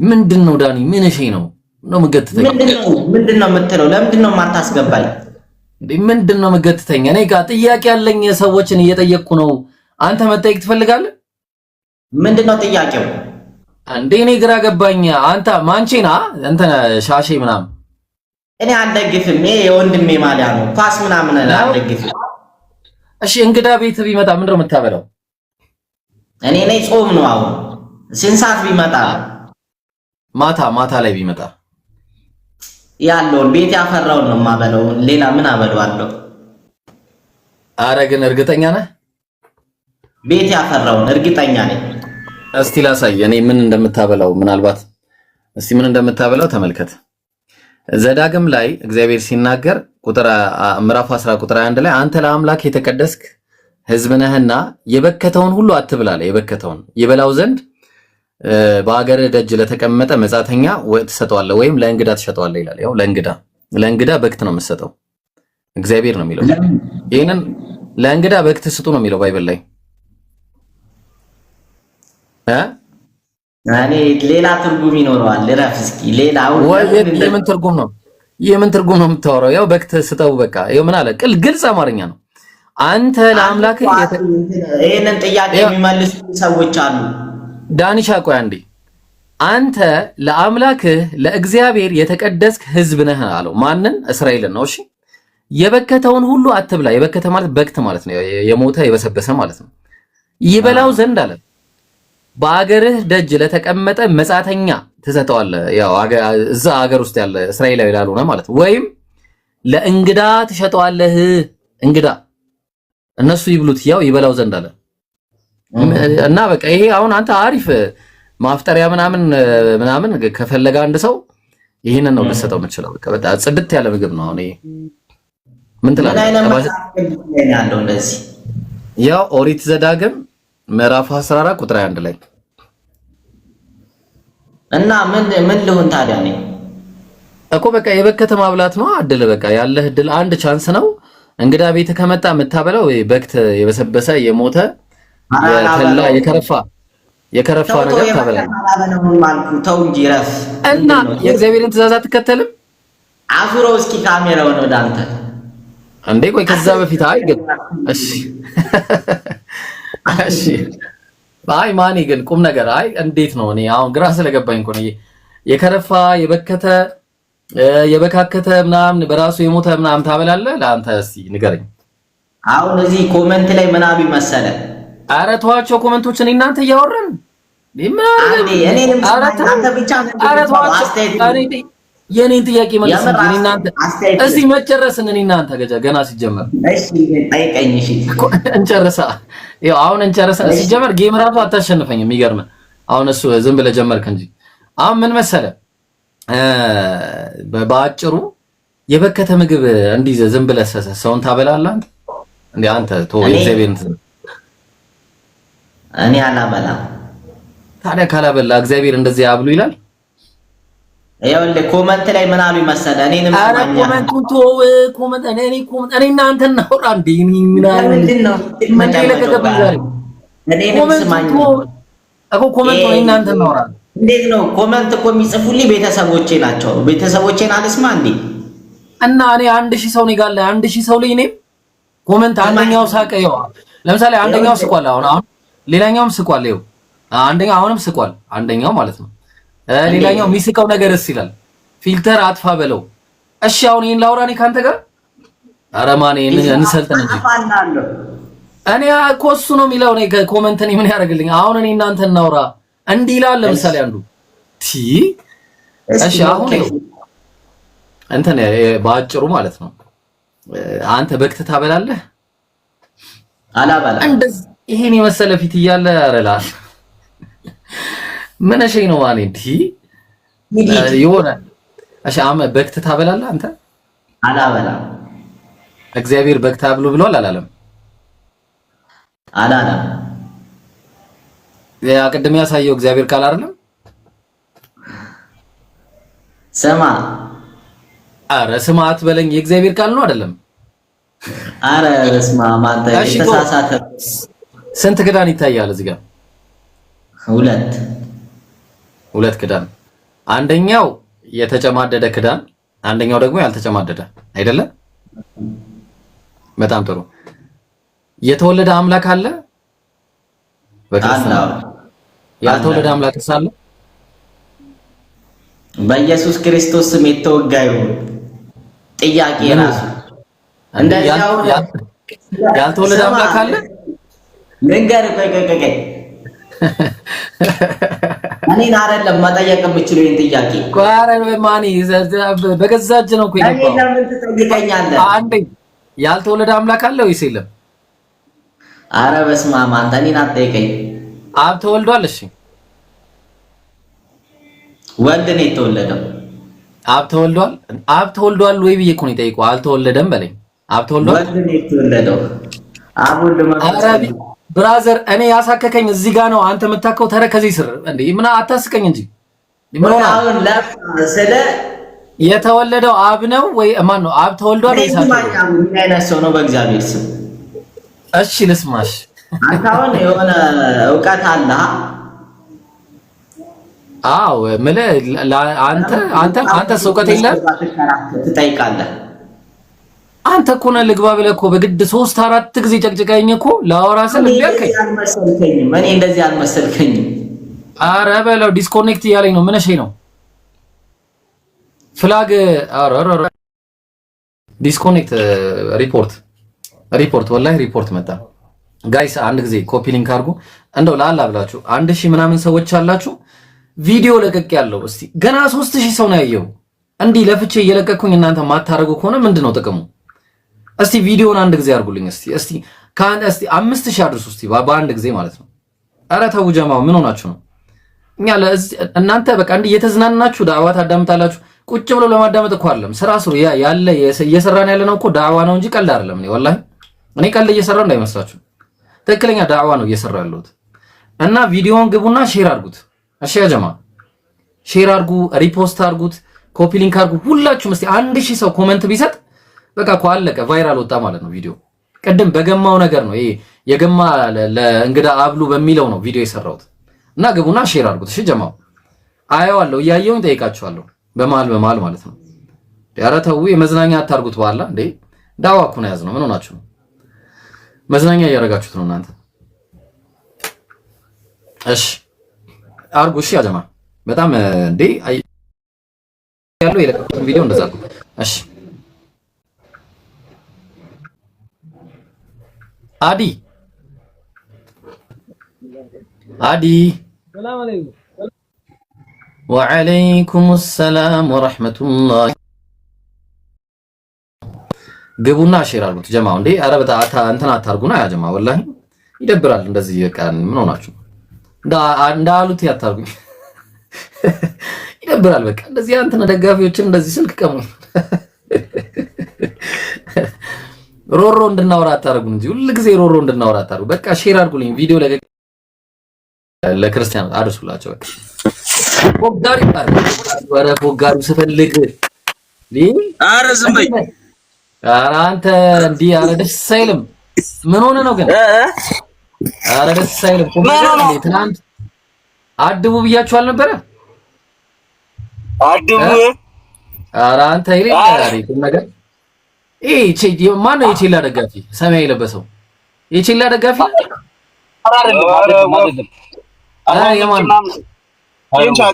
ምንድነው ዳኒ? ምን እሺ ነው መገተተኝ? ምንድነው የምትለው? ለምንድነው ማታስገባኝ? ምንድነው መገተተኝ? እኔ ጋር ጥያቄ ያለኝ ሰዎችን እየጠየቅኩ ነው። አንተ መጠየቅ ትፈልጋለህ? ምንድነው ጥያቄው? እንዴ እኔ ግራ ገባኝ። አንተ ማንቼና እንተ ሻሼ ምናምን እኔ አልደግፍም። ይሄ የወንድሜ ማሊያ ነው። ኳስ ምናምን አልደግፍም። እሺ እንግዳ ቤት ቢመጣ ምንድነው የምታበላው? እኔ ነኝ ጾም ነው። አሁን ስንት ሰዓት ቢመጣ? ማታ ላይ ቢመጣ ያለውን ቤት ያፈራውን ነው የማበላው። ሌላ ምን አበላዋለሁ? አረ ግን እርግጠኛ ነህ? ቤት ያፈራውን እርግጠኛ ነኝ። እስቲ ላሳይ እኔ ምን እንደምታበላው። ምናልባት እስቲ ምን እንደምታበላው ተመልከት። ዘዳግም ላይ እግዚአብሔር ሲናገር ምዕራፍ 10 ቁጥር 1 ላይ አንተ ለአምላክ የተቀደስክ ሕዝብ ነህና የበከተውን ሁሉ አትብላለ። የበከተውን ይበላው ዘንድ በአገር ደጅ ለተቀመጠ መጻተኛ ትሰጠዋለህ ወይም ለእንግዳ ትሸጠዋለህ ይላል። ያው ለእንግዳ በክት ነው የምትሰጠው። እግዚአብሔር ነው የሚለው። ይሄንን ለእንግዳ በክት ስጡ ነው የሚለው ባይብል ላይ እኔ ሌላ ትርጉም ይኖረዋል። ለራፍ እስኪ ሌላ የምን ትርጉም ነው? የምን ትርጉም ነው የምታወራው? ያው በክት ስጠው በቃ። ይሄ ምን አለ? ግልጽ አማርኛ ነው። አንተ ለአምላክ ይሄንን ጥያቄ የሚመልሱ ሰዎች አሉ። ዳኒሻ ቆይ አንዴ። አንተ ለአምላክህ ለእግዚአብሔር የተቀደስክ ሕዝብ ነህ አለው። ማንን? እስራኤልን ነው። እሺ የበከተውን ሁሉ አትብላ። የበከተ ማለት በክት ማለት ነው። የሞተ የበሰበሰ ማለት ነው። ይበላው ዘንድ አለ በአገርህ ደጅ ለተቀመጠ መጻተኛ ትሰጠዋለህ። ያው እዛ አገር ውስጥ ያለ እስራኤላዊ ላልሆነ ማለት ነው። ወይም ለእንግዳ ትሸጠዋለህ። እንግዳ እነሱ ይብሉት ያው ይበላው ዘንድ አለ እና በቃ ይሄ አሁን አንተ አሪፍ ማፍጠሪያ ምናምን ከፈለገ አንድ ሰው ይሄንን ነው ልሰጠው የምትችለው። በቃ በጣም ጽድት ያለ ምግብ ነው። አሁን ይሄ ምን ትላለህ? ያው ኦሪት ዘዳግም ምዕራፍ 14 ቁጥር 1 ላይ እና ምን ልሁን ታዲያ? ነኝ እኮ በቃ የበከተ ማብላት ነው። አድል በቃ ያለህ እድል አንድ ቻንስ ነው። እንግዳ ቤት ከመጣ የምታበላው በክት የበሰበሰ የሞተ የከረፋ ነገር ታበላለህ። ተው እንጂ ረፍ እና የእግዚአብሔርን ትእዛዝ አትከተልም። አዙረው እስኪ ካሜራውን ወደ አንተ እንዴ። ቆይ ከዛ በፊት አይ ግን እሺ እሺ አይ ማኔ ግን ቁም ነገር አይ እንዴት ነው? እኔ አሁን ግራ ስለገባኝ እኮ ነው። የከረፋ የበካከተ ምናምን በራሱ የሞተ ምናምን ታበላለህ ለአንተ? እስቲ ንገረኝ። አሁን እዚህ ኮሜንት ላይ ምናምን መሰለ። ኧረ ተዋቸው ኮሜንቶችን እናንተ እያወራን የኔን ጥያቄ መልስ እንጂ እናንተ እዚህ መጨረስን እኔ እናንተ ገና ሲጀመር እሺ ጠይቀኝ። እሺ እንጨርሳ ያው አሁን እንጨርሳ። ሲጀመር ጌም ራሱ አታሸንፈኝም። የሚገርም አሁን እሱ ዝም ብለህ ጀመርክ እንጂ አሁን ምን መሰለ በአጭሩ የበከተ ምግብ እንዲህ ዝም ብለህ ሰውን ታበላለህ አንተ እንዴ? አንተ ተው እግዚአብሔርን እኔ አላበላም። ታዲያ ካላበላ እግዚአብሔር እንደዚህ ያብሉ ይላል? ይኸውልህ ኮመንት ላይ ምን አሉ መሰለ እኔንም ሰማኛ። ኮመንት እኔ እናንተ እናውራ እንዴ? ምንድነው ኮመንት ነው እናንተ እናውራ። እንዴት ነው ኮመንት እኮ የሚጽፉልኝ ቤተሰቦቼ ናቸው። ቤተሰቦቼን አልስማ እንዴ? እና እኔ 1000 ሰው ነው ጋር 1000 ሰው ላይ እኔም ኮመንት አንደኛው ሳቀ። ይኸው ለምሳሌ አንደኛው ስቋል፣ አሁን ሌላኛውም ስቋል። ይኸው አንደኛው አሁንም ስቋል፣ አንደኛው ማለት ነው። ሌላኛው የሚስቀው ነገርስ ይላል ፊልተር አጥፋ በለው። እሺ አሁን ይሄን ላውራ እኔ ካንተ ጋር? ኧረ ማን እንሰልጥን እንጂ እኔ እኮ እሱ ነው የሚለው። እኔ ኮመንት እኔ ምን ያደርግልኝ? አሁን እኔ እናንተ እናውራ እንዲህ ይላል። ለምሳሌ አንዱ እሺ አሁን እንትን በአጭሩ ማለት ነው አንተ በክት ታበላለህ? አላበላም። እንደዚህ ይሄን የመሰለ ፊት እያለ አረላል ምን እሺ ነው ማለት እንዴ? ይሆነ እሺ በክት ታበላለህ አንተ? አላበላም። እግዚአብሔር በክት አብሉ ብሏል አላለም? አላለም። ያ ቅድም ያሳየው እግዚአብሔር ቃል አይደለም? ስማ አረ ስማ አትበለኝ። የእግዚአብሔር ቃል ነው አይደለም? አረ ስማ ማንተ የተሳሳተ ስንት ክዳን ይታያል እዚህ ጋር? ሁለት ክዳን። አንደኛው የተጨማደደ ክዳን፣ አንደኛው ደግሞ ያልተጨማደደ አይደለ? በጣም ጥሩ። የተወለደ አምላክ አለ በክርስትና? ያልተወለደ አምላክ አለ? በኢየሱስ ክርስቶስ ስም የተወጋ ይሁን። ጥያቄ ራሱ እንደዚያው ያልተወለደ አምላክ አለ? ልንገርህ፣ ቆይ እኔን አይደለም መጠየቅ የምችለው ይሄን ጥያቄ። ቋረ ማኒ በገዛ እጅ ነው እኮ ይገባው። እኔ ለምን ትጠይቀኛለህ? አንዴ ያልተወለደ አምላክ አለ ወይስ የለም? አረ በስመ አብ፣ አንተ እኔን አትጠይቀኝ። አብ ተወልዷል። እሺ ወልድ ነው የተወለደው። አብ ተወልዷል። አብ ተወልዷል ወይ ብዬ እኮ ነው የጠየቀው። አልተወለደም በለኝ። አብ ተወልዷል። ወልድ ነው የተወለደው። አብ ወልድ ማለት ብራዘር፣ እኔ ያሳከከኝ እዚህ ጋር ነው። አንተ የምታከው ተረከዜ ስር እንዴ? ምን አታስቀኝ እንጂ ምን ሆነ? አሁን ስለ የተወለደው አብ ነው ወይ ማን ነው? አብ ተወልዷል ወይ ሳይሆን ምን አይነት ሰው ነው? በእግዚአብሔር ስም እሺ ልስማሽ። አንተ አሁን የሆነ ዕውቀት አለ? አዎ አንተ ዕውቀት የለህም ትጠይቃለህ። አንተ እኮ ነህ ልግባ ብለህ እኮ በግድ 3-4 ጊዜ ጨቅጭቀኝ እኮ ላወራ ስል እምቢ አልከኝ። እኔ እንደዚህ አልመሰልከኝም። ኧረ በለው ዲስኮኔክት እያለኝ ነው። ምን እሺ ነው ፍላግ ዲስኮኔክት ሪፖርት ወላሂ ሪፖርት መጣ። ጋይስ አንድ ጊዜ ኮፒ ሊንክ አድርጉ። እንደው ላላ ብላችሁ 1000 ምናምን ሰዎች አላችሁ። ቪዲዮ ለቀቅ ያለው እስቲ ገና 3000 ሰው ነው ያየው። እንዲህ ለፍቼ እየለቀኩኝ እናንተ ማታረጉ ከሆነ ምንድነው ጥቅሙ? እስቲ ቪዲዮውን አንድ ጊዜ አድርጉልኝ። እስቲ 5000 አድርሱ እስቲ በአንድ ጊዜ ማለት ነው። ኧረ ተው ጀማው ምን ሆናችሁ ነው? እኛ እናንተ በቃ እንዲህ እየተዝናናችሁ ዳዕዋ ታዳምጣላችሁ። ቁጭ ብሎ ለማዳመጥ እኮ አይደለም ስራ ስሩ። ያለ እየሰራን ያለ ነው እኮ ዳዕዋ ነው እንጂ ቀልድ አይደለም። እኔ ቀልድ እየሰራው እንዳይመስላችሁ ትክክለኛ ዳዕዋ ነው እየሰራው ያለሁት። እና ቪዲዮውን ግቡና ሼር አድርጉት። እሺ ያ ጀማ ሼር አድርጉ፣ ሪፖስት አድርጉት፣ ኮፒ ሊንክ አድርጉ። ሁላችሁም እስቲ 1000 ሰው ኮሜንት ቢሰጥ በቃ እኮ አለቀ፣ ቫይራል ወጣ ማለት ነው ቪዲዮ። ቅድም በገማው ነገር ነው ይሄ የገማ ለእንግዳ አብሉ በሚለው ነው ቪዲዮ የሰራሁት። እና ግቡና ሼር አድርጉት። እሺ ጀማው አየዋለሁ፣ እያየሁኝ ጠይቃችኋለሁ በመሃል ማለት ነው። ኧረ ተው የመዝናኛ አታርጉት። በኋላ እንዴ ዳዋ እኮ ነው ያዝነው። ምን ሆናችሁ ነው? መዝናኛ እያደረጋችሁት ነው እናንተ። እሺ አርጉ። እሺ ያጀማ በጣም እንዴ ያለው የለቀቁትን ቪዲዮ እንደዛ አርጉ። እሺ አዲ ሰላም አለይኩም። ወአለይኩም ሰላም ወራህመቱላህ። ግቡና ሼር አድርጉት ጀማው። እንዴ ኧረ በጣም እንትን አታርጉና ያ ጀማ ወላሂ ይደብራል። እንደዚህ በቃ ምን ሆናችሁ እንዳሉት ያታርጉኝ ይደብራል። በቃ እንደዚህ አንተና ደጋፊዎችን እንደዚህ ስልክ ቀሙ ሮሮ እንድናወራ አታርጉን እንጂ ሁሉ ጊዜ ሮሮ እንድናወራ አታርጉ። በቃ ሼር አድርጉልኝ ቪዲዮ ለክርስቲያን አድርሱላቸው። በቃ ፎጋሪ ባር ወረ ፎጋሪ ስፈልግ ኧረ ዝም በይ። ኧረ አንተ እንዲህ ኧረ ደስ አይልም። ምን ሆነ ነው ግን? ኧረ ደስ አይልም። ትናንት አድቡ ብያችሁ አልነበረ? አድቡ ኧረ አንተ ይሄ ነገር ይሄ ማነው? የቼላ ደጋፊ ሰማያዊ የለበሰው የቼላ ደጋፊ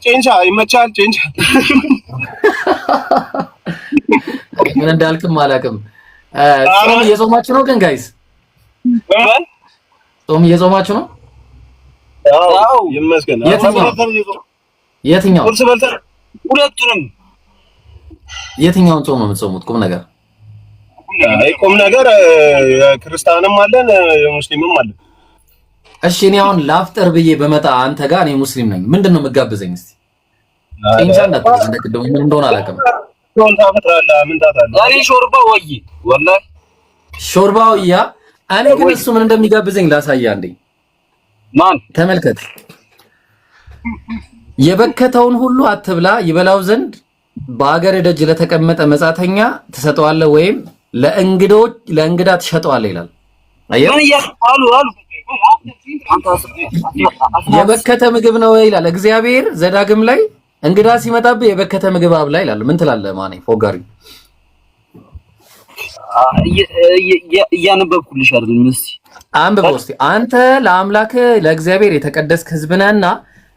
ጨንቻ ይመቻል። ጨንቻ ምን እንዳልክም አላውቅም። ጾም እየጾማችሁ ነው ግን ጋይስ? ጾም እየጾማችሁ ነው? አዎ ይመስገን። የትኛው ቁርስ በልተን ሁለቱንም። የትኛውን ጾም ነው የምትጾሙት? ቁም ነገር ቁም ነገር ክርስቲያንም አለን ሙስሊምም አለን። እሺ እኔ አሁን ላፍጠር ብዬ በመጣ አንተ ጋር እኔ ሙስሊም ነኝ፣ ምንድን ነው የምጋብዘኝ? እስቲ ጤንቻ እንዳትቀደም ምን እንደሆነ አላውቅም። ዛሬ ሾርባ ወይ ወላሂ ሾርባ ወያ። እኔ ግን እሱ ምን እንደሚጋብዘኝ ላሳያ እንዴ። ማን ተመልከት። የበከተውን ሁሉ አትብላ ይበላው ዘንድ በአገር ደጅ ለተቀመጠ መጻተኛ ትሰጠዋለህ ወይም ለእንግዳ ትሸጠዋለህ ይላል። አየህ የበከተ ምግብ ነው ይላል እግዚአብሔር ዘዳግም ላይ። እንግዳ ሲመጣብህ የበከተ ምግብ አብላ ይላል። ምን ትላለህ ማኔ ፎጋሪ? እያነበብኩልሽ አይደል? እስኪ አንብበው እስኪ። አንተ ለአምላክ ለእግዚአብሔር የተቀደስክ ሕዝብ ነህና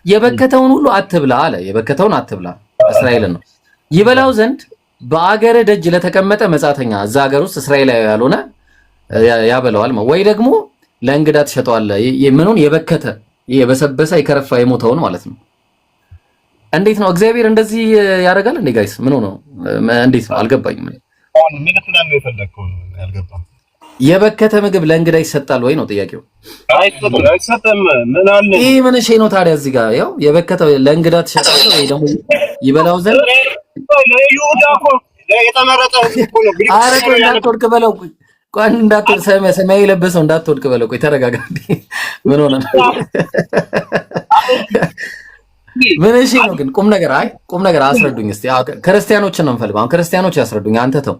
የበከተውን ሁሉ አትብላ አለ። የበከተውን አትብላ እስራኤልን ነው ይበላው ዘንድ በአገር ደጅ ለተቀመጠ መጻተኛ፣ እዛ ሀገር ውስጥ እስራኤላዊ ያልሆነ ያበላዋል። ወይ ደግሞ ለእንግዳ ትሸጠዋለህ። ምኑን? የበከተ የበሰበሰ የከረፋ የሞተውን ማለት ነው። እንዴት ነው እግዚአብሔር እንደዚህ ያደርጋል እንዴ? ጋይስ ምን ሆኖ እንዴት ነው አልገባኝም። ምን ትላለህ? የፈለግከው ነው ያልገባም። የበከተ ምግብ ለእንግዳ ይሰጣል ወይ ነው ጥያቄው? አይሰጥም። ምን አለ ይሄ ምን እሺ ነው ታዲያ? እዚህ ጋር ያው የበከተ ለእንግዳ ትሸጣለህ ወይ ደግሞ ይበላው ዘንድ ለይሁዳ እኮ የተመረጠ እኮ ነው። ኧረ ቆይ እንዳትወድቅ በለው። ቆይ እንዳትወድቅ፣ ሰማይ የለበሰው እንዳትወድቅ በለው። ቆይ ተረጋጋ። ምን ሆነ? ምን እሺ ነው ግን ቁም ነገር ቁም ነገር አስረዱኝ እስቲ። ክርስቲያኖችን ነው የምፈልገው። አሁን ክርስቲያኖች ያስረዱኝ። አንተ ተው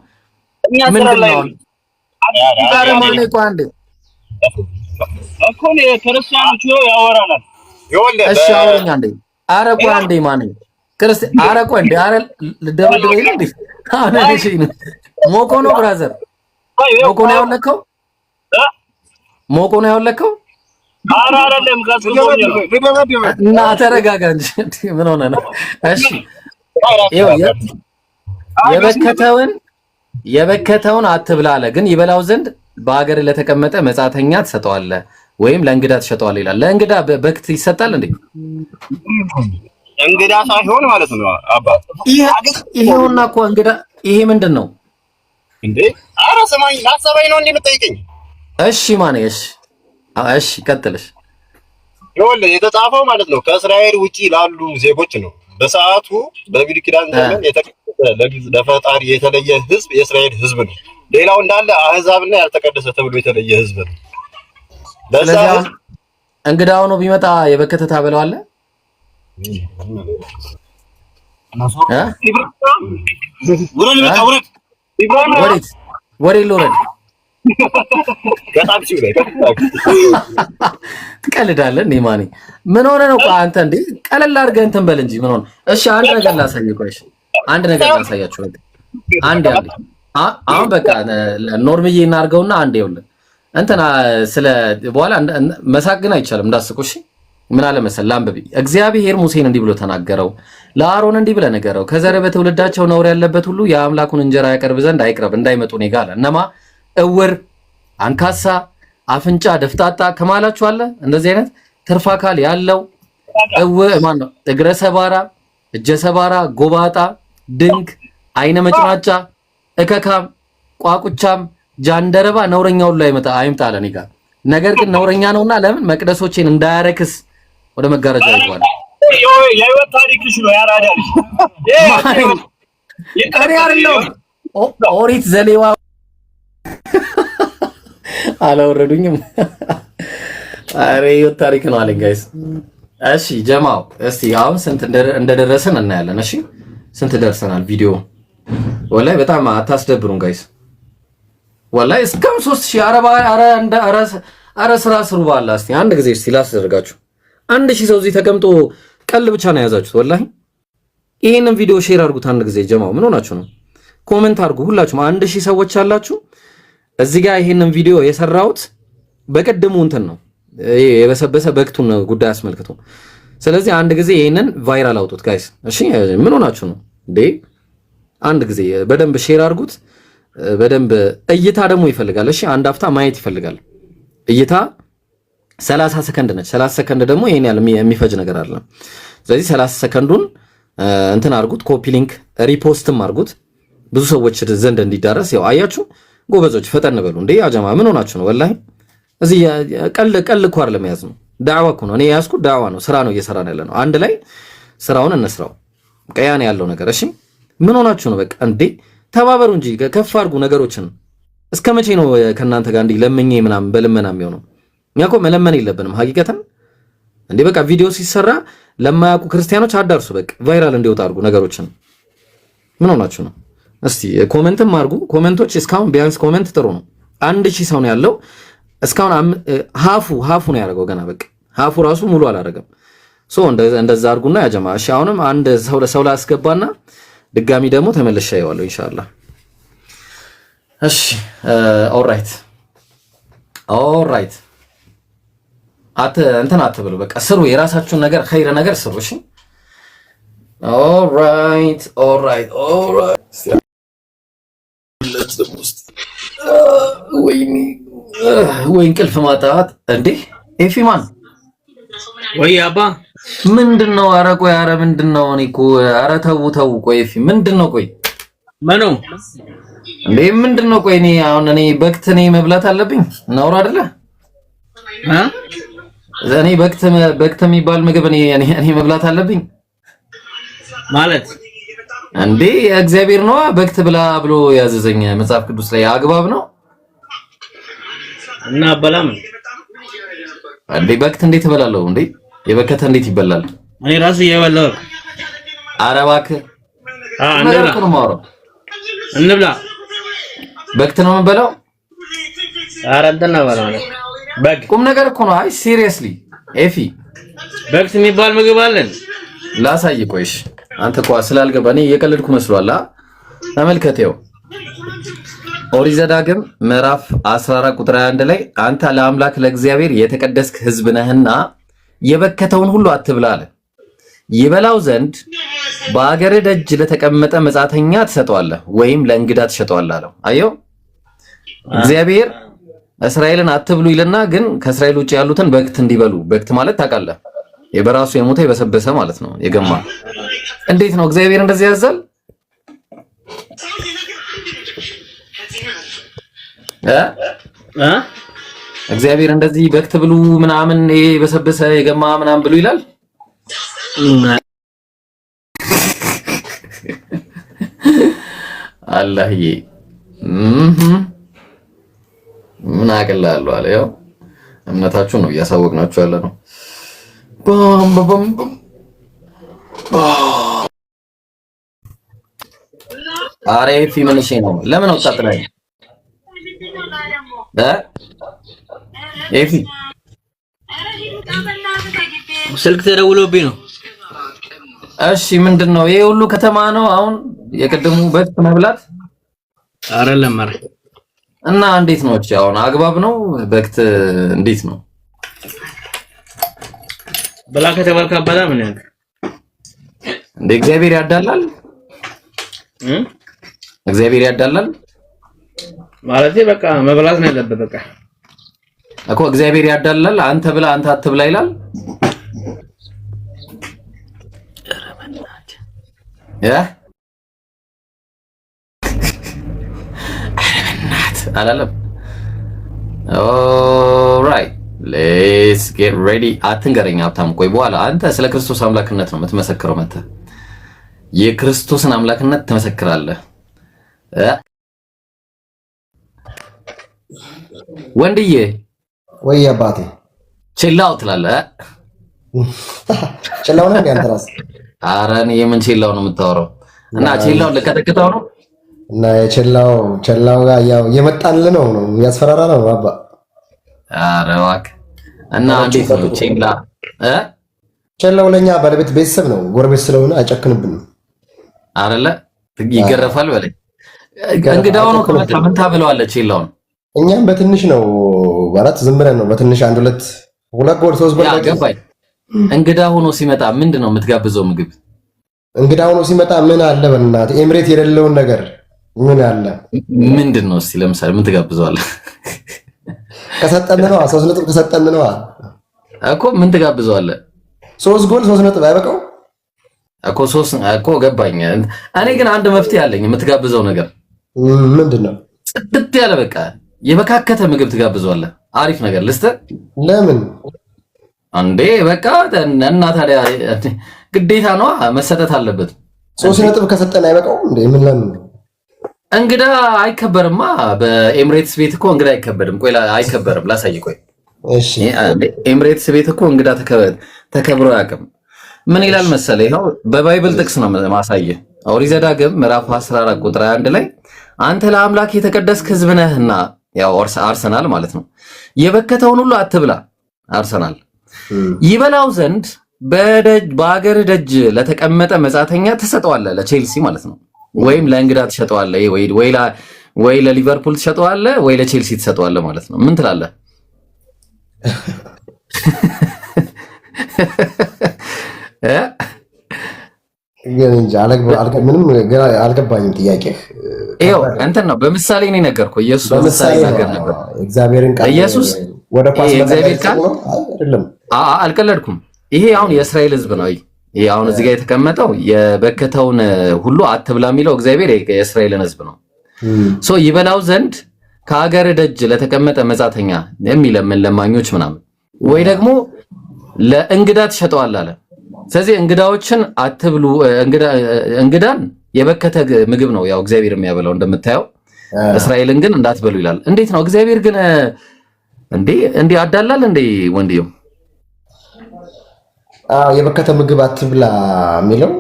ምንድን ነው ዛሬ ማን አንዴ እኮ ነው ክርስቲያኖች ያወራናል። እሺ አውረኛ አንዴ። ኧረ ቆይ አንዴ ማን ክርስቲያን? ኧረ ቆይ እንዴ! ኧረ ልደበድበኝ እንዴ? አሁን እሺ ነው ሞኮ ነው ብራዘር፣ ሞኮ ነው ያወለከው፣ ሞኮ ነው ያወለከው። ኧረ አይደለም እና ተረጋጋ እንጂ ምን ሆነ ነው? እሺ የበከተውን አትብላ አለ። ግን ይበላው ዘንድ በአገር ለተቀመጠ መጻተኛ ትሰጠዋለህ ወይም ለእንግዳ ትሸጠዋለህ ይላል። ለእንግዳ በክት ይሰጣል እንዴ? እንግዳ ሳይሆን ማለት ነው አባ። ይሄውና እኮ እንግዳ። ይሄ ምንድን ነው እንዴ? ኧረ ሰማኝ ላሰባኝ ነው እንዴ የምትጠይቀኝ? እሺ ማን? እሺ ቀጥልሽ። ይኸውልህ የተጻፈው ማለት ነው ከእስራኤል ውጪ ላሉ ዜጎች ነው። በሰዓቱ በብሉይ ኪዳን ዘመን ለፈጣሪ የተለየ ሕዝብ የእስራኤል ሕዝብ ነው። ሌላው እንዳለ አህዛብና ያልተቀደሰ ተብሎ የተለየ ሕዝብ ነው። ስለዚህ እንግዳ ሆኖ ቢመጣ የበከተ ታበለዋለህ? ወሬ ልውረድ። ትቀልዳለህ እንዴ ማኔ? ምን ሆነ ነው አንተ እንዴ? ቀለል አድርገህ እንትን በል እንጂ ምን ሆነ? እሺ አንድ ነገር ላሳየህ። ቆይ አንድ ነገር ላሳያችሁ። አንድ አሁን በቃ ኖርምዬ እናድርገውና አንድ ይኸውልህ እንትና ስለ በኋላ መሳቅ ግን አይቻልም እንዳስቁ። እሺ ምን አለ መሰለህ አንብቢ። እግዚአብሔር ሙሴን እንዲህ ብሎ ተናገረው፣ ለአሮን እንዲህ ብለህ ንገረው፣ ከዘር በትውልዳቸው ነውር ያለበት ሁሉ የአምላኩን እንጀራ ያቀርብ ዘንድ አይቅረብ፣ እንዳይመጡ እኔ ጋር አለ። እነማ እውር፣ አንካሳ፣ አፍንጫ ደፍጣጣ ከማላችሁ አለ እንደዚህ አይነት ትርፍ አካል ያለው ማን ነው? እግረ ሰባራ፣ እጀ ሰባራ፣ ጎባጣ፣ ድንክ፣ አይነ መጭናጫ፣ እከካም፣ ቋቁቻም፣ ጃንደረባ ነውረኛው ላይ አይምጣ አለ እኔ ጋር። ነገር ግን ነውረኛ ነውና ለምን መቅደሶቼን እንዳያረክስ ወደ መጋረጃ ይጓል። የህይወት ታሪክሽ ነው ያራዳልሽ። እኔ አይደለሁም ኦሪት ዘሌዋ አላወረዱኝም። አሬ ህይወት ታሪክ ነው አለኝ ጋይስ። እሺ ጀማው እስቲ አሁን ስንት እንደደረሰን እናያለን። እሺ ስንት ደርሰናል? ቪዲዮ ወላይ በጣም አታስደብሩን ጋይስ። ወላይ እስከም 3000 አረ ስራ ስሩ ባላ። እስቲ አንድ ጊዜ እስቲ ላስደርጋችሁ። 1000 ሰው እዚህ ተቀምጦ ቀል ብቻ ነው የያዛችሁት። ወላሂ ይሄንን ቪዲዮ ሼር አድርጉት አንድ ጊዜ ጀማው። ምን ሆናችሁ ነው? ኮሜንት አድርጉ ሁላችሁም። 1000 ሰዎች አላችሁ እዚህ ጋር። ይሄንን ቪዲዮ የሰራሁት በቀደሙ እንትን ነው የበሰበሰ በክቱን ጉዳይ አስመልክቶ። ስለዚህ አንድ ጊዜ ይሄንን ቫይራል አውጡት ጋይስ። እሺ ምን ሆናችሁ ነው እንዴ? አንድ ጊዜ በደንብ ሼር አድርጉት። በደንብ እይታ ደግሞ ይፈልጋል። እሺ አንድ አፍታ ማየት ይፈልጋል። እይታ 30 ሰከንድ ነች። 30 ሰከንድ ደግሞ ይሄን ያለ የሚፈጅ ነገር አይደለም። ስለዚህ 30 ሰከንዱን እንትን አድርጉት፣ ኮፒ ሊንክ ሪፖስትም አድርጉት ብዙ ሰዎች ዘንድ እንዲዳረስ። ያው አያችሁ ጎበዞች ፈጠን በሉ እንዴ ያጀማ ምን ሆናችሁ ነው? ወላሂ እዚህ ቀል እኮ አይደለም ያዝ ነው፣ ዳዕዋ እኮ ነው። እኔ ያዝኩት ዳዕዋ ነው፣ ስራ ነው እየሰራን ያለ ነው። አንድ ላይ ስራውን እንስራው። ቀያን ያለው ነገር እሺ ምን ሆናችሁ ነው? በቃ እንዴ ተባበሩ እንጂ ከፍ አድርጉ ነገሮችን። እስከ መቼ ነው ከእናንተ ጋር እንዲህ ለምኜ ምናምን በልመና የሚሆነው? እኛ እኮ መለመን የለብንም ሀቂቀተን። እንዴ በቃ ቪዲዮ ሲሰራ ለማያውቁ ክርስቲያኖች አዳርሱ። በቃ ቫይራል እንዲወጣ አድርጉ ነገሮችን። ምን ሆናችሁ ነው? እስቲ ኮሜንትም አድርጉ። ኮሜንቶች እስካሁን ቢያንስ ኮሜንት ጥሩ ነው። 1000 ሰው ነው ያለው እስካሁን። ሀፉ ነው ያደረገው ገና። በቃ ሀፉ ራሱ ሙሉ አላደረገም። እንደዛ አድርጉና ያጀማ። እሺ አሁንም አንድ ሰው ላስገባና ድጋሚ ደግሞ ተመልሼ አየዋለሁ ኢንሻአላህ። እሺ ኦልራይት እንትን አትበሉ፣ በቃ ስሩ፣ የራሳችሁን ነገር ኸይር ነገር ስሩ። እሺ ኦልራይት ወይ እንቅልፍ ማጣት እንዴ ኤፊማን ወይ አባ ምንድነው? ኧረ ቆይ፣ ኧረ ምንድነው? እኔ እኮ ኧረ ተው ቆይ ኤፊ ምንድነው? ቆይ ማኑ እንዴ ምንድነው? ቆይ እኔ በክት መብላት አለብኝ? ነውር አይደለ? እኔ በክት የሚባል ምግብ እኔ መብላት አለብኝ ማለት እንዴ? እግዚአብሔር ነው በክት ብላ ብሎ ያዘዘኝ መጽሐፍ ቅዱስ ላይ አግባብ ነው እና አበላም እንዴ? በክት እንዴት እበላለሁ እንዴ? የበከተ እንዴት ይበላል? እኔ ራሱ እየበላሁ። ኧረ እባክህ እንብላ። በክት ነው የምንበላው? ኧረ እንትን ነው ማለት በግ ቁም ነገር እኮ ነው። አይ ሲሪየስሊ ኤፊ በክት የሚባል ምግብ አለን? ላሳይ። ቆይሽ አንተ እኮ ስላልገባ እኔ እየቀለድኩ መስሏል። ተመልከተው ኦሪት ዘዳግም ምዕራፍ 14 ቁጥር 21 ላይ አንተ ለአምላክ ለእግዚአብሔር የተቀደስክ ሕዝብ ነህና የበከተውን ሁሉ አትብላ አለ። ይበላው ዘንድ በአገር ደጅ ለተቀመጠ መጻተኛ ትሰጠዋለህ ወይም ለእንግዳ ትሸጠዋለህ አለው። አየው እግዚአብሔር እስራኤልን አትብሉ ይልና ግን ከእስራኤል ውጭ ያሉትን በክት እንዲበሉ። በክት ማለት ታውቃለህ የበራሱ የሞተ የበሰበሰ ማለት ነው፣ የገማ። እንዴት ነው እግዚአብሔር እንደዚህ ያዛል? እግዚአብሔር እንደዚህ በክት ብሉ ምናምን የበሰበሰ የገማ ምናምን ብሉ ይላል? አላህዬ ምን አቀላለሁ አለ። ያው እምነታችሁን ነው እያሳወቅናችሁ ያለ ነው። አሬ ፊመንሽ ነው። ለምን ወጣት ላይ ኤፊ ስልክ ተደውሎብኝ ነው። እሺ ምንድነው ይሄ ሁሉ ከተማ ነው አሁን የቅድሙ በክት መብላት? አይደለም ማረ እና እንዴት ነው? እቺ አሁን አግባብ ነው? በክት እንዴት ነው? በላ ከተባልካ አባላ ምን ያንተ እንደ እግዚአብሔር ያዳላል? እግዚአብሔር ያዳላል ማለት በቃ መብላት ነው ያለበት። በቃ እኮ እግዚአብሔር ያዳላል። አንተ ብላ አንተ አትብላ ይላል። አላለም። ኦልራይት ሌትስ ጌት ሬዲ። አትንገረኝ ሀብታም፣ ቆይ በኋላ አንተ ስለ ክርስቶስ አምላክነት ነው የምትመሰክረው። መተህ የክርስቶስን አምላክነት ትመሰክራለህ። ወንድዬ ወይ አባቴ ችላው ትላለህ። ችላው ነው ያንተ ራስ። ኧረ እኔ የምን ችላው ነው የምታወራው? እና ችላው ልከተክተው ነው እና ችላው ጋር ያው የመጣልን ነው ያስፈራራ ነው አባ። ኧረ እባክህ እና እንዴት ነው ችላው ለኛ ባለቤት ቤተሰብ ነው፣ ጎረቤት ስለሆነ አይጨክንብንም አይደለ? ይገረፋል በለኝ። እንግዳው ነው ከመጣ ምን ታብለዋለህ? ችላው እኛም በትንሽ ነው ማለት ዝም ብለን ነው በትንሽ አንድ ሁለት ጎል ሶስት ጎል ገባኝ። እንግዳ ሆኖ ሲመጣ ምንድን ነው የምትጋብዘው ምግብ? እንግዳ ሆኖ ሲመጣ ምን አለ በእናትህ ኤምሬት የሌለውን ነገር ምን አለ? ምንድን ነው እስኪ ለምሳሌ ምን ትጋብዘዋለህ? ከሰጠን ነው 3 ነጥብ ከሰጠን ነው እኮ ምን ትጋብዘዋለህ? 3 ጎል 3 ነጥብ አይበቃው እኮ 3 እኮ ገባኝ። እኔ ግን አንድ መፍትሄ አለኝ የምትጋብዘው ነገር ምንድነው? ጽድት ያለ በቃ የበካከተ ምግብ ትጋብዘዋለህ። አሪፍ ነገር ልስጥህ። ለምን አንዴ በቃ እና ታዲያ ግዴታ ነው መሰጠት አለበት። 3 ነጥብ ከሰጠን አይበቃው እንዴ? ምን ለምን እንግዳ አይከበርማ? በኤምሬትስ ቤት እኮ እንግዳ አይከበርም። ቆይ አይከበርም፣ ላሳይ። ቆይ እሺ፣ ኤምሬትስ ቤት እኮ እንግዳ ተከብሮ አያውቅም። ምን ይላል መሰለህ? ይኸው በባይብል ጥቅስ ነው ማሳየህ። ኦሪት ዘዳግም ምዕራፍ 14 ቁጥር 1 ላይ አንተ ለአምላክ የተቀደስክ ሕዝብ ነህና፣ ያው አርሰናል ማለት ነው። የበከተውን ሁሉ አትብላ፣ አርሰናል። ይበላው ዘንድ በአገር ደጅ ለተቀመጠ መጻተኛ ትሰጠዋለህ፣ ለቼልሲ ማለት ነው። ወይም ለእንግዳ ትሸጠዋለህ፣ ወይ ለሊቨርፑል ትሸጠዋለህ፣ ወይ ለቼልሲ ትሰጠዋለህ ማለት ነው። ምን ትላለህ? ምንም አልገባኝም ጥያቄ። ይኸው እንትን ነው በምሳሌ ነው የነገርኩህ። ኢየሱስ በምሳሌ ነገር ነበር። እግዚአብሔርን ቃል ኢየሱስ ወደ ኳስ እግዚአብሔር ቃል አይደለም። አልቀለድኩም። ይሄ አሁን የእስራኤል ሕዝብ ነው። ይሄ አሁን እዚህ ጋር የተቀመጠው የበከተውን ሁሉ አትብላ የሚለው እግዚአብሔር የእስራኤልን ሕዝብ ነው። ሶ ይበላው ዘንድ ከአገር ደጅ ለተቀመጠ መጻተኛ የሚለምን ለማኞች ምናምን ወይ ደግሞ ለእንግዳ ትሸጠዋለህ አለ። ስለዚህ እንግዳዎችን አትብሉ። እንግዳን የበከተ ምግብ ነው ያው እግዚአብሔር የሚያበላው እንደምታየው። እስራኤልን ግን እንዳትበሉ ይላል። እንዴት ነው እግዚአብሔር ግን እንዴ አዳላል እንዴ ወንድየው? የበከተ ምግብ አትብላ የሚለው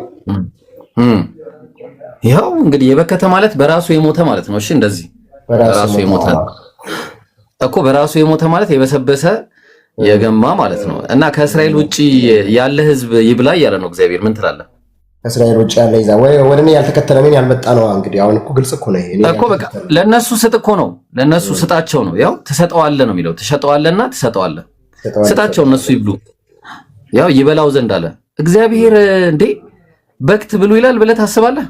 ያው እንግዲህ የበከተ ማለት በራሱ የሞተ ማለት ነው። እሺ እንደዚህ በራሱ የሞተ እኮ በራሱ የሞተ ማለት የበሰበሰ የገማ ማለት ነው። እና ከእስራኤል ውጪ ያለ ህዝብ ይብላ እያለ ነው እግዚአብሔር። ምን ትላለህ? ከእስራኤል ውጪ ያለ ይዛ ወይ ወደ እኔ ያልተከተለ እኔን ያልመጣ ነው። እንግዲህ አሁን እኮ ግልጽ እኮ ነው ይሄ እኮ በቃ ለነሱ ስጥ እኮ ነው። ለነሱ ስጣቸው ነው። ያው ትሰጠዋለህ ነው የሚለው። ትሸጠዋለህና ትሰጠዋለህ። ስጣቸው እነሱ ይብሉ። ያው ይበላው ዘንድ አለ እግዚአብሔር። እንዴ በክት ብሉ ይላል ብለህ ታስባለህ?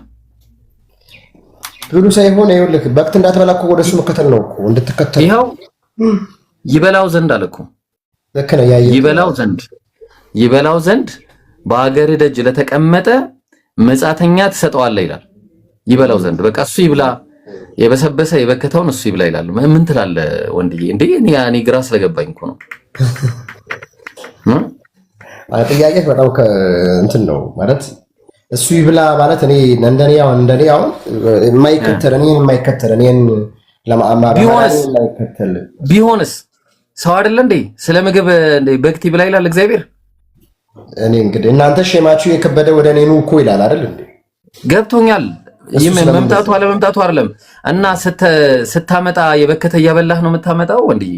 ብሉ ሳይሆን ይኸውልህ በክት እንዳትበላ እኮ ወደሱ መከተል ነው እኮ እንድትከተል። ይኸው ይበላው ዘንድ አለ እኮ ይበላው ዘንድ በአገር ደጅ ለተቀመጠ መጻተኛ ትሰጠዋለህ ይላል። ይበላው ዘንድ በቃ እሱ ይብላ፣ የበሰበሰ የበከተውን እሱ ይብላ ይላል። ምን ትላለህ ወንድዬ? እንዴ እኔ ግራ ስለገባኝ እኮ ነው። ጥያቄ በጣም እንትን ነው ማለት እሱ ይብላ ማለት እኔ እንደኔ አሁን የማይከተል እኔን ለማማራ የማይከተል ቢሆንስ ሰው አይደለ እንዴ? ስለ ምግብ እንዴ በክት ይብላ ይላል እግዚአብሔር። እኔ እንግዲህ እናንተ ሸማችሁ የከበደ ወደ እኔ ኑ እኮ ይላል አይደል እንዴ? ገብቶኛል። መምጣቱ አለመምጣቱ አይደለም። እና ስታመጣ የበከተ እያበላህ ነው የምታመጣው ወንድዬ።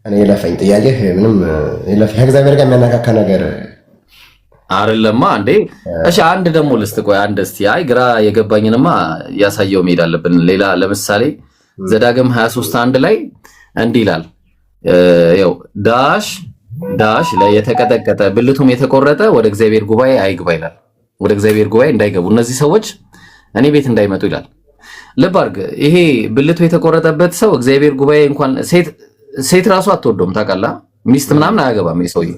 እኔ ለፈኝ ጥያቄ ምንም ለፈኝ እግዚአብሔር ጋር የሚያነካካ ነገር አይደለማ እንዴ? እሺ አንድ ደግሞ ልስጥ። ቆይ አንድ እስቲ አይ ግራ የገባኝንማ ያሳየው መሄድ አለብን። ሌላ ለምሳሌ ዘዳግም 23:1 ላይ እንዲህ ይላል። ያው ዳሽ ላይ የተቀጠቀጠ ብልቱም የተቆረጠ ወደ እግዚአብሔር ጉባኤ አይግባ ይላል። ወደ እግዚአብሔር ጉባኤ እንዳይገቡ እነዚህ ሰዎች እኔ ቤት እንዳይመጡ ይላል። ልብ አድርግ። ይሄ ብልቱ የተቆረጠበት ሰው እግዚአብሔር ጉባኤ እንኳን ሴት ራሱ አትወደውም ታውቃለህ። ሚስት ምናምን አያገባም። ይሄ ሰውዬ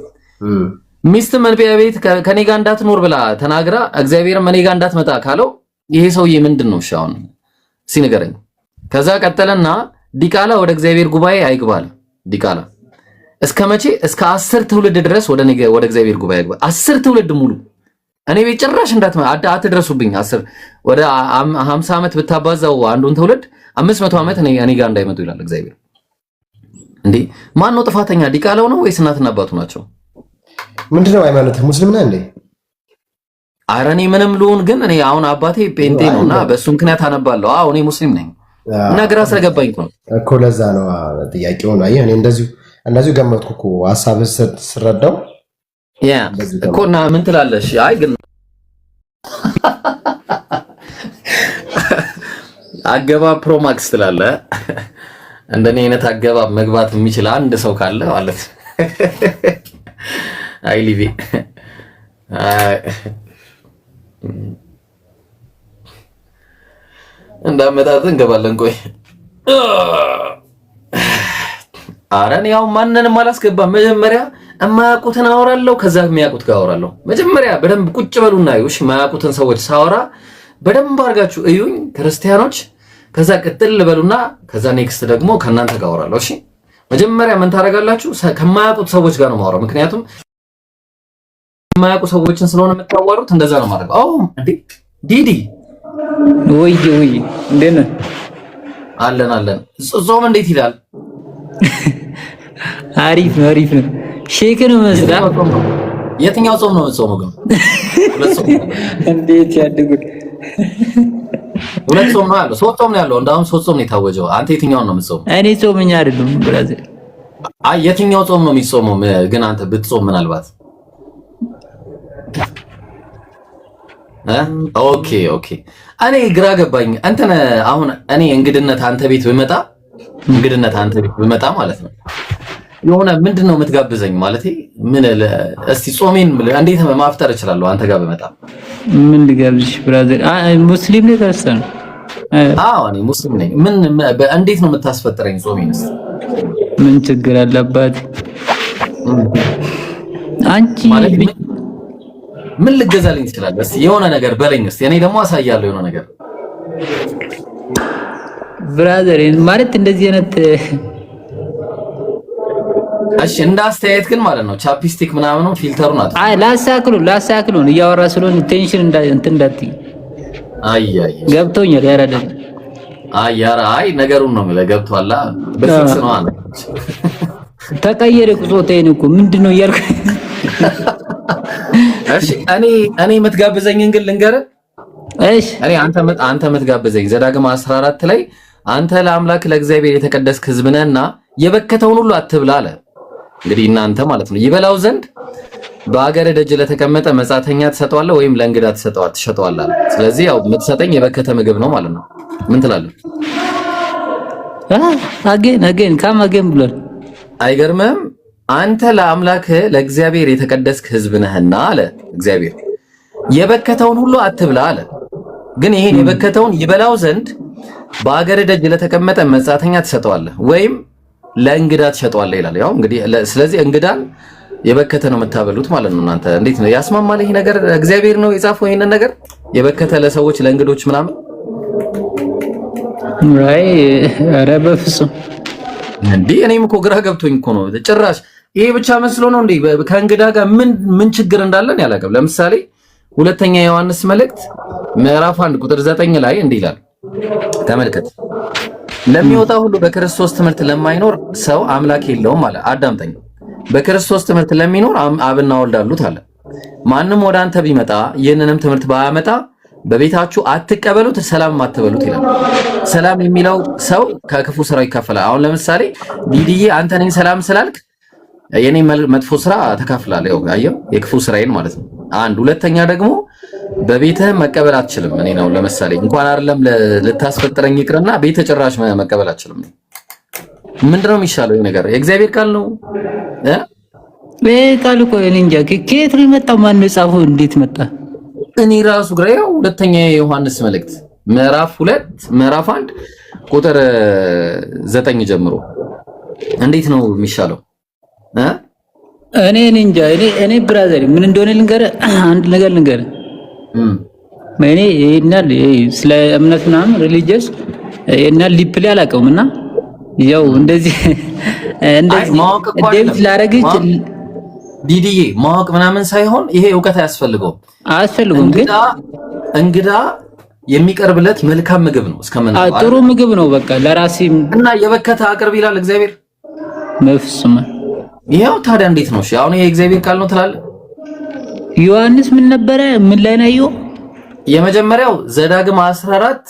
ሚስት መንቢያ ቤት ከኔ ጋር እንዳትኖር ብላ ተናግራ እግዚአብሔርም እኔ ጋር እንዳትመጣ ካለው ይሄ ሰውዬ ምንድን ነው? እሺ አሁን ሲነገረኝ ከዛ ቀጠለና ዲቃላ ወደ እግዚአብሔር ጉባኤ አይግባል። ዲቃላ እስከ መቼ? እስከ 10 ትውልድ ድረስ ወደ እግዚአብሔር ጉባኤ አይግባ። 10 ትውልድ ሙሉ እኔ ቤት ጭራሽ አትድረሱብኝ። 10 ወደ 50 ዓመት ብታባዛው አንዱን ትውልድ 500 ዓመት እኔ ጋር እንዳይመጡ ይላል እግዚአብሔር። እንዴ ማን ነው ጥፋተኛ? ዲቃላው ነው ወይስ እናትና አባቱ ናቸው? ምንድነው ሃይማኖት? ሙስሊም ነህ እንዴ? ኧረ እኔ ምንም ልሁን ግን እኔ አሁን አባቴ ፔንቴ ነውና በሱ ምክንያት አነባለሁ። አዎ እኔ ሙስሊም ነኝ እና ግራ ስለገባኝ እኮ ለዛ ነው ጥያቄው ነው። አየህ እኔ እንደዚሁ ገመትኩ እኮ ሐሳብህ ስረዳው ያ እኮ እና ምን ትላለሽ? አይ ግን አገባብ ፕሮማክስ ትላለህ። እንደኔ አይነት አገባብ መግባት የሚችል አንድ ሰው ካለ ማለት አይ ሊቪ እንዳመጣጥ እንገባለን። ቆይ ኧረ እኔ ያው ማንንም አላስገባም። መጀመሪያ የማያውቁትን አወራለሁ፣ ከዛ የሚያውቁት ጋር አወራለሁ። መጀመሪያ በደንብ ቁጭ በሉና እዩሽ። የማያውቁትን ሰዎች ሳወራ በደንብ አድርጋችሁ እዩኝ ክርስቲያኖች። ከዛ ቅጥል በሉና ከዛ ኔክስት ደግሞ ከእናንተ ጋር አወራለሁ። እሺ መጀመሪያ ምን ታደርጋላችሁ? ከማያውቁት ሰዎች ጋር ነው የማወራው። ምክንያቱም የማያውቁ ሰዎችን ስለሆነ የምታዋሩት እንደዛ ነው ማድረግ። አዎ እንዴ ዲዲ ወይ እንዴት ነህ? አለን። ጾም እንዴት ይላል? አሪፍ ነው። ሼክን መስዳ የትኛው ጾም ነው የምትጾመው ግን? እንዴት ያድጉት? ሁለት ጾም ነው ያለው። ሶስት ጾም ነው ያለው። እንዳውም ሶስት ጾም ነው የታወጀው። አንተ የትኛውን ነው የምትጾመው? እኔ ጾመኛ አይደለም ብራዘር። አይ የትኛው ጾም ነው የሚጾመው ግን አንተ ብትጾም ምናልባት ኦኬ ኦኬ። እኔ ግራ ገባኝ። እንትን አሁን እኔ እንግድነት አንተ ቤት ብመጣ ማለት ነው የሆነ ምንድነው የምትጋብዘኝ? ማለት ምን እስቲ ጾሜን እንዴት ማፍጠር እችላለሁ አንተ ጋር ብመጣ? ምን ልጋብዝሽ ብራዘር? ሙስሊም ነህ ክርስቲያን? አዎ እኔ ሙስሊም ነኝ። እንዴት ነው የምታስፈጥረኝ ጾሜንስ? ምን ችግር አለባት አንቺ? ማለት ምን ልገዛልኝ ትችላለህ? እስቲ የሆነ ነገር በለኝ እስቲ። እኔ ደግሞ አሳያለሁ የሆነ ነገር ብራዘር። ማለት እንደዚህ አይነት እሺ፣ እንደ አስተያየት ግን ማለት ነው ቻፕስቲክ ምናምን ነው ፊልተሩን አጥቶ ላሳክሉ እያወራ ስለሆነ ቴንሽን እንዳትይ። አይ ገብቶኛል። ያራደል አይ ነገሩን ነው የምልህ። ገብቶሃል? በፊክስ ነው አለ ተቀየረ ቁሶቴን እኮ ምንድነው እያልኩ። እሺ እኔ የምትጋብዘኝን ግን ልንገርህ። እሺ እኔ አንተ የምትጋብዘኝ ዘዳግም 14 ላይ አንተ ለአምላክ ለእግዚአብሔር የተቀደስክ ሕዝብ ነህና የበከተውን ሁሉ አትብላ አለ። እንግዲህ እናንተ ማለት ነው ይበላው ዘንድ በአገር ደጅ ለተቀመጠ መጻተኛ ትሰጠዋለህ ወይም ለእንግዳ ትሸጠዋለህ አለ። ስለዚህ ያው የምትሰጠኝ የበከተ ምግብ ነው ማለት ነው። ምን ትላለህ? አገን ብሏል። አይገርምህም? አንተ ለአምላክ ለእግዚአብሔር የተቀደስክ ሕዝብ ነህና አለ እግዚአብሔር የበከተውን ሁሉ አትብላ አለ። ግን ይሄን የበከተውን ይበላው ዘንድ በአገር ደጅ ለተቀመጠ መጻተኛ ትሰጠዋለህ ወይም ለእንግዳ ትሸጠዋለህ ይላል። ያው እንግዲህ ስለዚህ እንግዳን የበከተ ነው የምታበሉት ማለት ነው። እናንተ እንዴት ነው ያስማማል ይሄ ነገር? እግዚአብሔር ነው የጻፈው ይሄንን ነገር የበከተ ለሰዎች ለእንግዶች ምናምን። አይ ኧረ በፍጹም እንዴ! እኔም እኮ ግራ ገብቶኝ እኮ ነው። ጭራሽ ይሄ ብቻ መስሎ ነው እንዴ? ከእንግዳ ጋር ምን ችግር እንዳለን ያላቀም። ለምሳሌ ሁለተኛ ዮሐንስ መልእክት ምዕራፍ 1 ቁጥር 9 ላይ እንዲህ ይላል፣ ተመልከት። ለሚወጣ ሁሉ በክርስቶስ ትምህርት ለማይኖር ሰው አምላክ የለውም አለ። አዳምጠኝ። በክርስቶስ ትምህርት ለሚኖር አብና ወልድ አሉት አለ። ማንም ወደ አንተ ቢመጣ ይህንንም ትምህርት ባያመጣ በቤታችሁ አትቀበሉት፣ ሰላም አትበሉት ይላል። ሰላም የሚለው ሰው ከክፉ ስራው ይካፈላል። አሁን ለምሳሌ ዲዲዬ አንተ ነኝ ሰላም ስላልክ የኔ መጥፎ ስራ ተካፍላለህ። አየው የክፉ ስራዬን ማለት ነው። አንድ ሁለተኛ ደግሞ በቤትህ መቀበል አትችልም። እኔ ነው ለምሳሌ እንኳን አይደለም ልታስፈጥረኝ ይቅርና ቤት ጭራሽ መቀበል አትችልም። ምንድነው የሚሻለው? ይሄ ነገር የእግዚአብሔር ቃል ነው ቃል እኮ እኔ እንጃ ከየት ነው የመጣው? ማን ጻፈው? እንዴት መጣ? እኔ ራሱ ግራ። ያው ሁለተኛ የዮሐንስ መልእክት ምዕራፍ 1 ቁጥር 9 ጀምሮ እንዴት ነው የሚሻለው? እኔ እንጃ። እኔ ብራዘር ምን እንደሆነ ልንገርህ፣ አንድ ነገር ልንገርህ። እኔ ይሄናል ስለ እምነት ምናምን ሪሊጂየስ ይሄናል ሊፕሊ አላውቀውም እና ያው እንደዚህ ዴቪድ ላረግች ዲዲዬ ማወቅ ምናምን ሳይሆን ይሄ እውቀት አያስፈልገውም። ግን እንግዳ የሚቀርብለት መልካም ምግብ ነው። እስከምን ጥሩ ምግብ ነው በቃ ለራሴ እና የበከተ አቅርብ ይላል እግዚአብሔር። መፍስም ይሄው ታዲያ እንዴት ነው? እሺ አሁን ይሄ እግዚአብሔር ቃል ነው ትላለህ? ዮሐንስ ምን ነበረ? ምን ላይ ነው ያየው? የመጀመሪያው ዘዳግም 14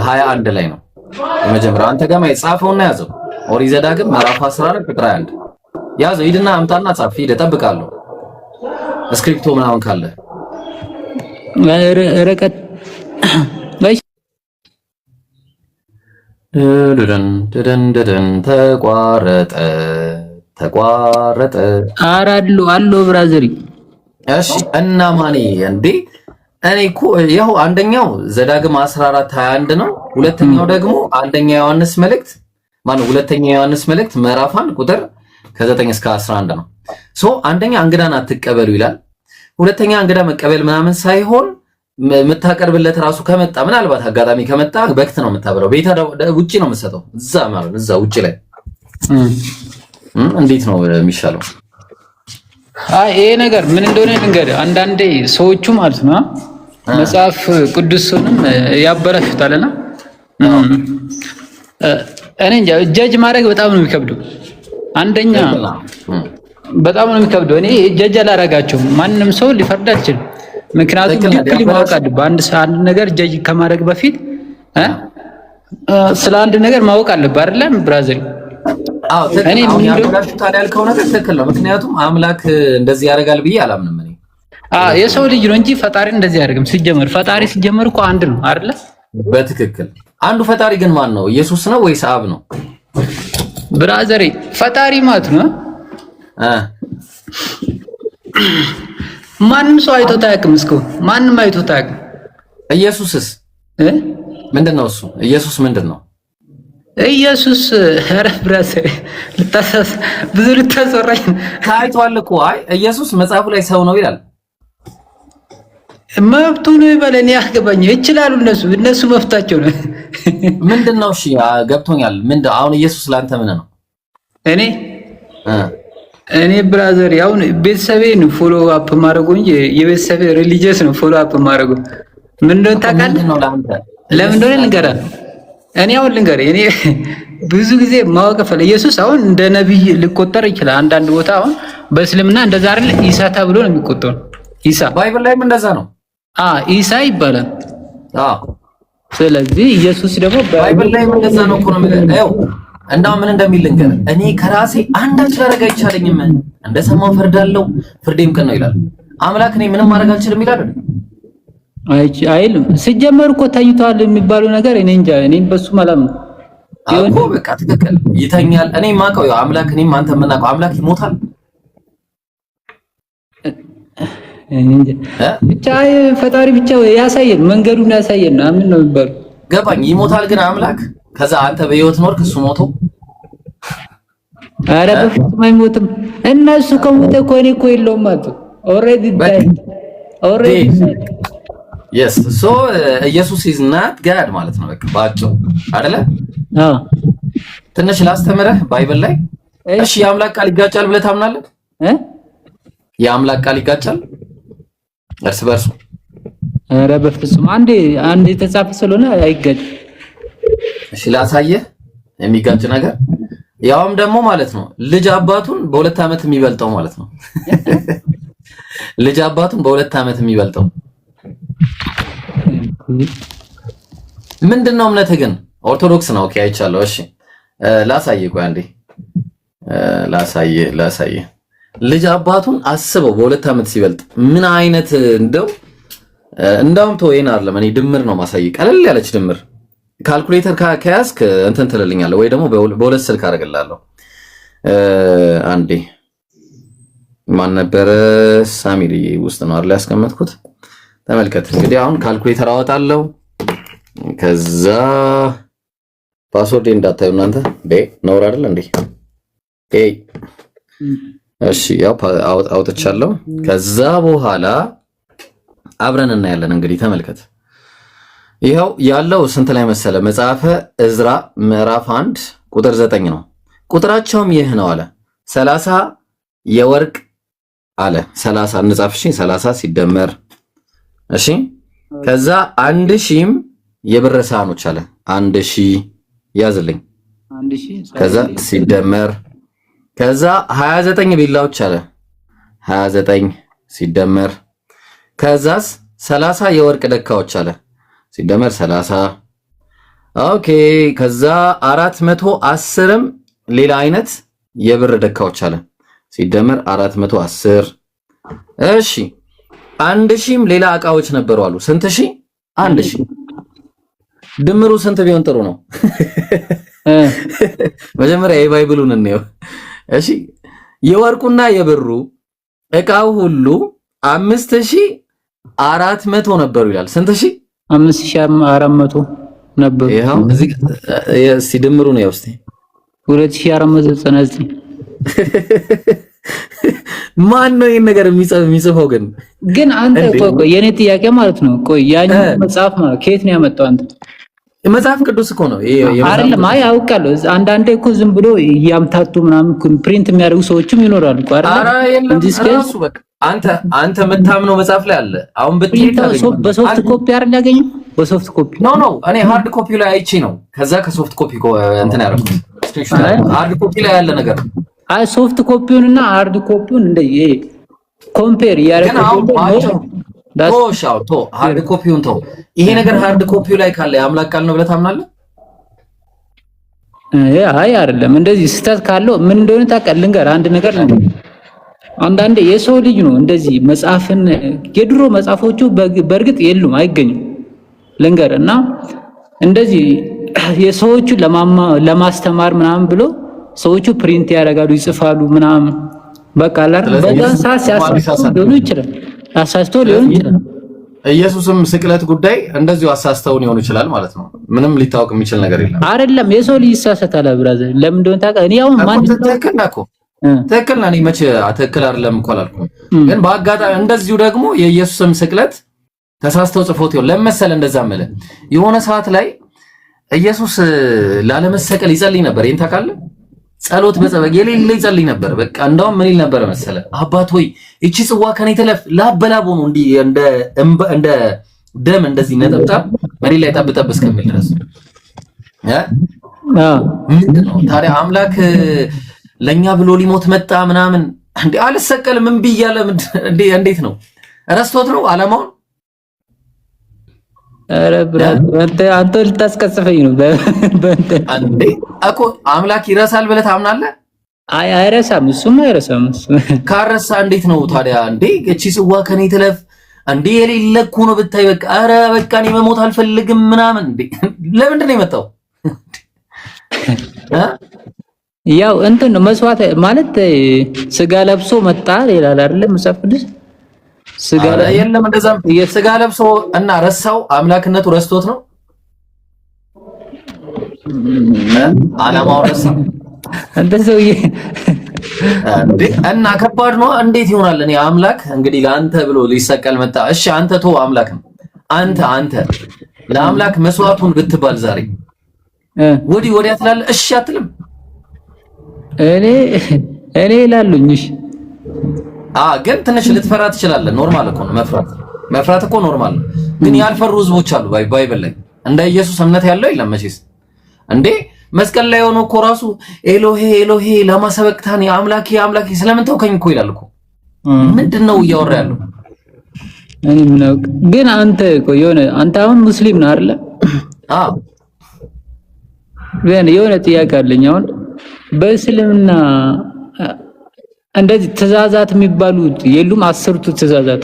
21 ላይ ነው የመጀመሪያው። አንተ ጋር የጻፈውና ያዘው ኦሪት ዘዳግም ምዕራፍ 14 ቁጥር 21 ያዘው። ሂድና አምጣና ጻፍ። ሂድ እጠብቃለሁ። ስክሪፕቶ ምናምን ካለ ረቀት ደደን ተቋረጠ። አሎ ብራዘሪ። እሺ እና ማኔ እንዴ እኔ እኮ ያው አንደኛው ዘዳግም 14 21 ነው። ሁለተኛው ደግሞ አንደኛ ዮሐንስ መልእክት ሁለተኛ ዮሐንስ መልእክት ምዕራፍ 1 ቁጥር ከ9 እስከ 11 ነው። አንደኛ እንግዳን አትቀበሉ ይላል። ሁለተኛ እንግዳ መቀበል ምናምን ሳይሆን የምታቀርብለት ራሱ ከመጣ ምናልባት አጋጣሚ ከመጣ በክት ነው የምታበለው። ቤታ ውጪ ነው የምትሰጠው። እዛ ውጪ ላይ እንዴት ነው የሚሻለው? ይሄ ነገር ምን እንደሆነ ልንገርህ። አንዳንዴ ሰዎቹ ማለት ነው መጽሐፍ ቅዱስንም ያበላሹታልና እኔ እንጃ ጀጅ ማድረግ በጣም ነው የሚከብደው። አንደኛ በጣም ነው የሚከብደው። እኔ ጀጅ አላረጋቸውም። ማንም ሰው ሊፈርድ አይችልም። ምክንያቱም ዲፕሊ ማወቅ አለብህ። አንድ ነገር ጀጅ ከማድረግ በፊት ስለ አንድ ነገር ማወቅ አለብህ አይደለም ብራዘር? እኔ ያልከው ነገር ትክክል ነው። ምክንያቱም አምላክ እንደዚህ ያደርጋል ብዬ አላምንም። እኔ የሰው ልጅ ነው እንጂ ፈጣሪ እንደዚህ አያደርግም። ሲጀመር ፈጣሪ ሲጀመር እኮ አንድ ነው አይደለ? በትክክል አንዱ ፈጣሪ ግን ማን ነው? ኢየሱስ ነው ወይስ አብ ነው? ብራዘሬ ፈጣሪ ማለት ነው ማንም ሰው አይቶት አያውቅም። እስካሁን ማንም አይቶት አያውቅም። ኢየሱስስ ምንድነው? እሱ ኢየሱስ ምንድነው? ኢየሱስ ኧረ ብራዘሬ ብዙ ልታሰራኝ ታይቷል እኮ። አይ ኢየሱስ መጽሐፉ ላይ ሰው ነው ይላል። መብቱ ነው ይበለን፣ ያገባኝ ይችላሉ። እነሱ መፍታቸው ነው። ምንድነው? እሺ ገብቶኛል። ምንድነው አሁን ኢየሱስ ላንተ ምን ነው? እኔ ብራዘር ያው ቤተሰቤን ፎሎ አፕ ማድረገው እንጂ የቤተሰቤ ሪሊጂየስ ነው ፎሎ አፕ ማድረገው። ምን እንደሆነ ታውቃለህ? ለምን እንደሆነ ልንገርህ። እኔ እኔ ብዙ ጊዜ ማወቅ ፈለ ኢየሱስ አሁን እንደ ነብይ ሊቆጠር ይችላል። አንዳንድ ቦታ አሁን በእስልምና እንደዛ አይደል? ኢሳ ተብሎ ነው የሚቆጠረው። ኢሳ ባይብል ላይም እንደዛ ነው። ኢሳ ይባላል። ስለዚህ ኢየሱስ ደግሞ ባይብል ላይም እንደዛ ነው እኮ ነው የሚለው። እንዳው ምን እንደሚል ልንገርህ። እኔ ከራሴ አንዳች ላደርግ አይቻለኝም፣ እንደሰማው ፈርዳለሁ፣ ፍርዴም ቅን ነው ይላል አምላክ። እኔ ምንም ማድረግ አልችልም ይላል አይልም። ሲጀመር እኮ ተኝቷል የሚባለው ነገር እኔ እንጃ። እኔም በሱ ማላም ነው እኮ በቃ ትክክል ይተኛል። እኔ ማውቀው ያው አምላክ፣ እኔም አንተ የምናውቀው አምላክ ይሞታል ብቻ ፈጣሪ ብቻ ያሳየን፣ መንገዱን ያሳየን። ምን ነው የሚባለው? ገባኝ። ይሞታል ግን አምላክ። ከዛ አንተ በህይወት ኖርክ፣ እሱ ሞቶ። ኧረ በፍጹም አይሞትም። እነሱ ከሞተ እኮ እኔ እኮ የለውም ማለት ኦልሬዲ yes so ኢየሱስ is not God ማለት ነው በቃ ባጭሩ አይደለ? ትንሽ ላስተምረህ ባይብል ላይ። እሺ የአምላክ ቃል ይጋጫል ብለህ ታምናለህ? የአምላክ ቃል ይጋጫል እርስ በርሱ? ኧረ በፍጹም አንዴ የተጻፈ ስለሆነ አይጋጭም። እሺ ላሳየህ የሚጋጭ ነገር። ያውም ደግሞ ማለት ነው ልጅ አባቱን በ2 ዓመት የሚበልጠው ማለት ነው። ልጅ አባቱን በ2 ዓመት የሚበልጠው ምንድነው? እምነትህ ግን ኦርቶዶክስ ነው። ኦኬ አይቻለሁ። እሺ ላሳየህ፣ ቆይ አንዴ ላሳየህ። ልጅ አባቱን አስበው በ2 ዓመት ሲበልጥ ምን አይነት እንደውም ተወይና አይደለም። እኔ ድምር ነው ማሳየህ፣ ቀለል ያለች ድምር። ካልኩሌተር ከያዝክ እንትን ትልልኛለህ ወይ ደግሞ በ2 ስልክ አደርግልሃለሁ። አንዴ ማን ነበረ? ሳሚሪ ውስጥ ነው አይደል ያስቀመጥኩት? ተመልከት እንግዲህ አሁን ካልኩሌተር አወጣለሁ። ከዛ ፓስወርድ እንዳታዩ እናንተ ነውር አይደል እንዴ? እሺ ያው አውጥቻለሁ። ከዛ በኋላ አብረን እናያለን። እንግዲህ ተመልከት። ይኸው ያለው ስንት ላይ መሰለ? መጽሐፈ ዕዝራ ምዕራፍ 1 ቁጥር 9 ነው። ቁጥራቸውም ይህ ነው አለ 30 የወርቅ አለ 30 እንጻፍሽ 30 ሲደመር እሺ ከዛ 1000 የብር ሳህኖች አለ 1000 ያዝልኝ 1000 ከዛ ሲደመር ከዛ 29 ቢላዎች አለ 29 ሲደመር ከዛስ 30 የወርቅ ደካዎች አለ ሲደመር 30 ኦኬ ከዛ 410ም ሌላ አይነት የብር ደካዎች አለ ሲደመር 410 እሺ 1000ም ሌላ እቃዎች ነበሩ አሉ ስንት ሺህ 1000 ድምሩ ስንት ቢሆን ጥሩ ነው? መጀመሪያ የባይብሉን እንየው እሺ የወርቁና የብሩ እቃው ሁሉ 5400 ነበሩ ይላል ስንት ሺህ 5400 ነበሩ ይሄው እዚህ ድምሩ ነው ያውስቲ 2499 ማን ነው ይሄን ነገር የሚጽፈው? ግን አንተ ቆይ የኔ ጥያቄ ማለት ነው ቆይ ያኛው መጽሐፍ ማለት ከየት ነው ያመጣው? አንተ መጽሐፍ ቅዱስ እኮ ነው አይደለም? አይ አውቃለሁ። አንዳንዴ እኮ ዝም ብሎ ያምታቱ ምናምን ፕሪንት የሚያደርጉ ሰዎችም ይኖራሉ እኮ አይደል? እንዲስከሱ በቃ አንተ የምታምነው መጽሐፍ ላይ አለ። አሁን በትክክል በሶፍት ኮፒ አይደል ያገኘው? በሶፍት ኮፒ ኖ እኔ ሃርድ ኮፒ ላይ አይቼ ነው ከዛ ከሶፍት ኮፒ እንትን ያደረኩት። ሃርድ ኮፒ ላይ ያለ ነገር አይ ሶፍት ኮፒውንና ሃርድ ኮፒውን እንደ ኮምፔር ያደረገው ሃርድ ኮፒውን ተው። ይሄ ነገር ሃርድ ኮፒው ላይ ካለ የአምላክ ቃል ነው ብለህ ታምናለህ? አይ አይደለም። እንደዚህ ስህተት ካለው ምን እንደሆነ ታውቃለህ? ልንገርህ አንድ ነገር ነው። አንዳንዴ የሰው ልጅ ነው እንደዚህ መጽሐፍን የድሮ መጽሐፎቹ በእርግጥ የሉም አይገኙም ልንገር እና እንደዚህ የሰዎቹ ለማስተማር ምናምን ብሎ ሰዎቹ ፕሪንት ያደርጋሉ ይጽፋሉ ምናምን በቃ በዛን ሰዓት ሲያሳስተው ሊሆን ይችላል ኢየሱስም ስቅለት ጉዳይ እንደዚሁ አሳስተውን ሊሆን ይችላል ማለት ነው ምንም ሊታወቅ የሚችል ነገር የለም አይደለም የሰው ልጅ ይሳሳታል ብራዘር ለምን እንደሆነ ታውቃለህ እኔ አሁን ማን ትክክል ነኝ መቼ ትክክል አይደለም እኮ አላልኩም ግን በአጋጣሚ እንደዚሁ ደግሞ የኢየሱስም ስቅለት ተሳስተው ጽፎት ይሆን ለምሳሌ እንደዛ ማለት የሆነ ሰዓት ላይ ኢየሱስ ላለመሰቀል ይጸልይ ነበር ይሄን ታውቃለህ ጸሎት በጸበቅ የሌለ ይጸልይ ነበር በቃ እንደውም ምን ይል ነበር መሰለ አባት ሆይ እቺ ጽዋ ከኔ ተለፍ ላበላቦ ነው እንዲ እንደ ደም እንደዚህ ነጠብጣብ መሪ ላይ ጠብጠብ እስከሚል ድረስ ምንድነው ታዲያ አምላክ ለኛ ብሎ ሊሞት መጣ ምናምን እንዴ አልሰቀልም እምቢ እያለ እንዴት ነው ረስቶት ነው ዓላማውን አረ ብራዘር አንተ ልታስቀጽፈኝ ነው አንዴ እኮ አምላክ ይረሳል ብለህ ታምናለህ አይረሳም እሱም አይረሳም ካረሳ እንዴት ነው ታዲያ እንዴ እቺ ጽዋ ከኔ ትለፍ እንዴ የሌለ እኮ ነው ብታይ በቃ አረ በቃ እኔ መሞት አልፈልግም ምናምን እንዴ ለምንድን ነው የመጣው ያው እንትን ነው መስዋዕት ማለት ስጋ ለብሶ መጣ ይላል አይደል መጽሐፍ ቅዱስ ስጋ የለም እንደዛም የስጋ ለብሶ እና ረሳው አምላክነቱ ረስቶት ነው ዓላማው ረሳው አንተ ሰውዬ እንዴ እና ከባድ ነው እንዴት ይሆናል እኔ አምላክ እንግዲህ ለአንተ ብሎ ሊሰቀል መጣ እሺ አንተ ተው አምላክ ነው አንተ ለአምላክ መስዋዕቱን ብትባል ዛሬ ወዲያ ትላለህ እሺ አትልም እኔ ይላሉኝሽ ግን ትንሽ ልትፈራ ትችላለህ ኖርማል እኮ ነው መፍራት እኮ ኖርማል ነው ግን ያልፈሩ ህዝቦች አሉ ባይብል ላይ እንደ ኢየሱስ እምነት ያለው የለም መቼስ እንዴ መስቀል ላይ ሆኖ እኮ ራሱ ኤሎሄ ለማ ሰበቅታኒ አምላኬ ስለምን ተውከኝ እኮ ይላል እኮ ምንድነው እያወራ ያለው እኔ ምን አውቅ ግን አንተ እኮ አንተ አሁን ሙስሊም ነህ አይደል የሆነ ጥያቄ አለኝ አሁን በእስልምና እንደዚህ ትእዛዛት የሚባሉት የሉም አስርቱ ትእዛዛት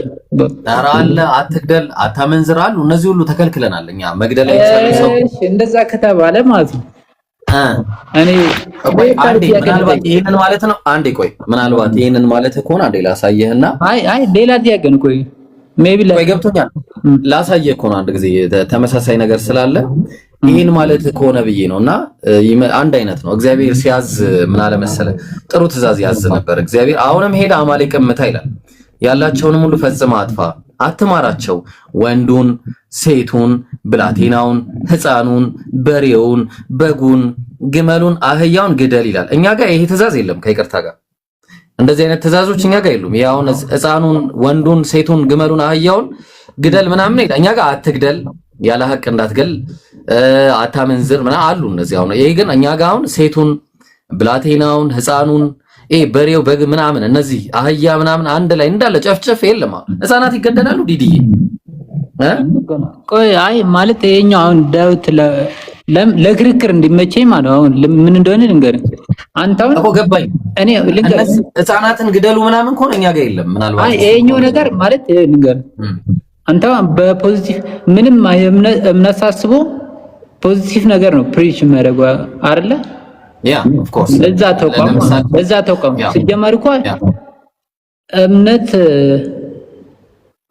አለ አትግደል አታመንዝር አሉ እነዚህ ሁሉ ተከልክለናል እኛ መግደል አይቻልም ሰው እንደዛ ከተባለ ማለት ነው እኔ ምናልባት ይሄንን ማለት ነው አንዴ ቆይ ምናልባት ይሄንን ማለት ከሆነ አንዴ ላሳየህና አይ ሌላ ጥያቄ ነው ቆይ ሜቢ ላይ ገብቶኛል ላሳየህ ከሆነ አንድ ጊዜ ተመሳሳይ ነገር ስላለ ይሄን ማለት ከሆነ ብዬ ነውና አንድ አይነት ነው እግዚአብሔር ሲያዝ ምን አለ መሰለ ጥሩ ትእዛዝ ያዝ ነበር እግዚአብሔር አሁንም ሄደ አማሌቅን ምታ ይላል ያላቸውንም ሁሉ ፈጽማ አጥፋ አትማራቸው ወንዱን ሴቱን ብላቴናውን ሕፃኑን በሬውን በጉን ግመሉን አህያውን ግደል ይላል እኛ ጋር ይሄ ትእዛዝ የለም ከይቅርታ ጋር እንደዚህ አይነት ትእዛዞች እኛ ጋር የሉም ያውን ሕፃኑን ወንዱን ሴቱን ግመሉን አህያውን ግደል ምናምን ይላል እኛ ጋር አትግደል ያለ ሐቅ እንዳትገል አታመንዝር ምናምን አሉ እነዚህ አሁን ይሄ ግን እኛ ጋር አሁን ሴቱን ብላቴናውን ሕፃኑን በሬው በግ ምናምን እነዚህ አህያ ምናምን አንድ ላይ እንዳለ ጨፍጨፍ የለም ሕፃናት ይገደላሉ ዲዲዬ ቆይ አይ ማለት ይሄኛው አሁን ዳዊት ለክርክር እንዲመቸኝ ማለት አሁን ምን እንደሆነ ልንገርህ አንተ አሁን እኮ ገባኝ እኔ ልንገርህ ሕፃናትን ግደሉ ምናምን ኮን እኛ ጋር የለም ምናልባት አይ ይሄኛው ነገር ማለት ልንገርህ አንተ በፖዚቲቭ ምንም እምነት ሳስቦ ፖዚቲቭ ነገር ነው ፕሪች የሚያደርገው አይደለ ያ ኦፍ ኮርስ ለዛ ተቋም ሲጀመር እኮ እምነት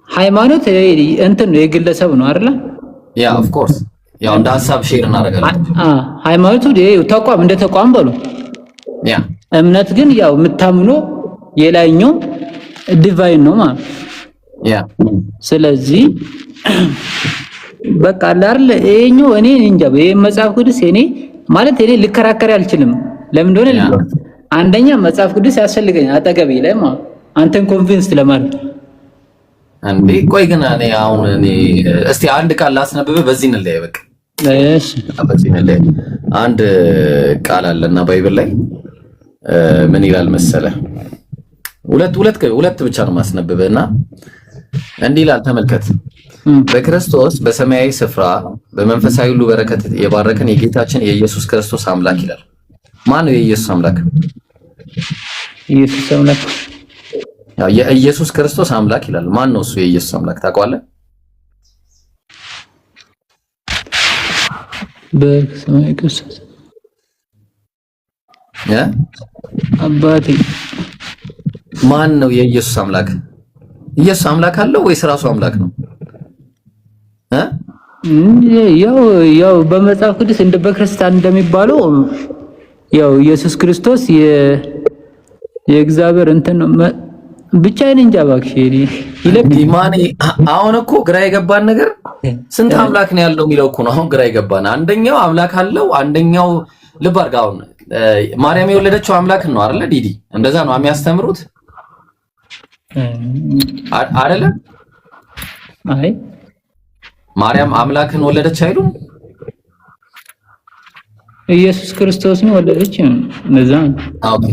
ሃይማኖት እንትን ነው የግለሰብ ነው አይደለ ያ ኦፍ ኮርስ ያው እንደ ሐሳብ ሼር እናደርጋለን ሃይማኖቱ ተቋም እንደ ተቋም በሉ ያ እምነት ግን ያው የምታምኖ የላይኛው ዲቫይን ነው ማለት ያ ስለዚህ በቃ አይደል እኛው እኔ እንጃ ይሄ መጽሐፍ ቅዱስ እኔ ማለት እኔ ልከራከር አልችልም ለምን እንደሆነ አንደኛ መጽሐፍ ቅዱስ ያስፈልገኛል አጠገቤ ላይ ማለት አንተን ኮንቪንስ ለማድረግ አንዴ ቆይ ግን እኔ እስቲ አንድ ቃል ላስነብብ በዚህ እንለያይ በቃ እሺ በዚህ እንለያይ አንድ ቃል አለና ባይብል ላይ ምን ይላል መሰለ ሁለት ብቻ ነው ማስነብብና እንዲህ ይላል ተመልከት በክርስቶስ በሰማያዊ ስፍራ በመንፈሳዊ ሁሉ በረከት የባረከን የጌታችን የኢየሱስ ክርስቶስ አምላክ ይላል ማን ነው የኢየሱስ አምላክ ኢየሱስ አምላክ ያው የኢየሱስ ክርስቶስ አምላክ ይላል። ማን ነው እሱ የኢየሱስ አምላክ ታውቀዋለህ? በሰማይ ክርስቶስ አባቴ ማን ነው የኢየሱስ አምላክ? ኢየሱስ አምላክ አለው ወይስ ራሱ አምላክ ነው? ያው በመጽሐፍ ቅዱስ እንደ በክርስቲያን እንደሚባለው ያው ኢየሱስ ክርስቶስ የእግዚአብሔር እንትን ነው። ብቻ እኔ እንጃ እባክሽ ማን አሁን እኮ ግራ የገባን ነገር ስንት አምላክ ነው ያለው የሚለው እኮ ነው። አሁን ግራ የገባን አንደኛው አምላክ አለው፣ አንደኛው ልብ አድርጋ። አሁን ማርያም የወለደችው አምላክን ነው አይደለ? ዲዲ እንደዛ ነው የሚያስተምሩት አይደለ? አይ ማርያም አምላክን ወለደች አይሉም? ኢየሱስ ክርስቶስን ወለደች እንደዛ። ኦኬ።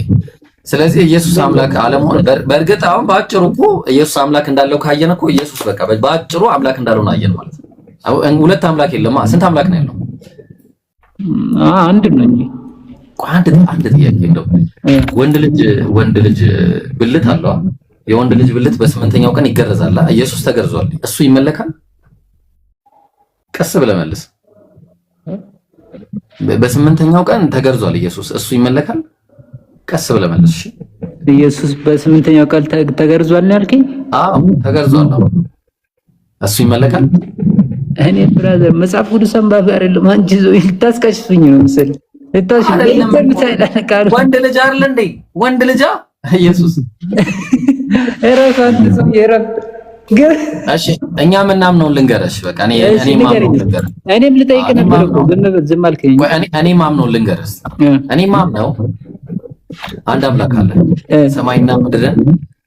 ስለዚህ ኢየሱስ አምላክ አለመሆን በእርግጥ አሁን በአጭሩ እኮ ኢየሱስ አምላክ እንዳለው ካየን እኮ ኢየሱስ በቃ በአጭሩ አምላክ እንዳለው አየን ማለት ነው። ሁለት አምላክ የለም። ስንት አምላክ ነው ያለው? አንድ ነው እንጂ አንድ ጥያቄ እንደው ወንድ ልጅ ብልት አለው። የወንድ ልጅ ብልት በስምንተኛው ቀን ይገረዛል። ኢየሱስ ተገርዟል። እሱ ይመለካል? ቀስ ብለህ መልስ። በስምንተኛው ቀን ተገርዟል ኢየሱስ። እሱ ይመለካል? ቀስ ብለህ መልስ። ኢየሱስ በስምንተኛው ቀን ተገርዟል ነው ያልከኝ? አዎ ተገርዟል። እሱ ይመለካል? እኔ ብራዘር መጽሐፍ ቅዱስ አንባቢ አይደለም። አንቺ ልታስቀሽፍኝ ነው መሰለኝ። ወንድ ልጅ አይደል እንዴ? ወንድ ልጅ ኢየሱስ እሺ እኛ ምናምነውን ልንገርሽ። በቃ እኔ ማምነውን ልንገርሽ። እኔም ልጠይቅ ነበር እኮ ዝም አልከኝ። እኔ ማምነውን ልንገርሽ። እኔ ማምነው አንድ አምላክ አለ፣ ሰማይና ምድርን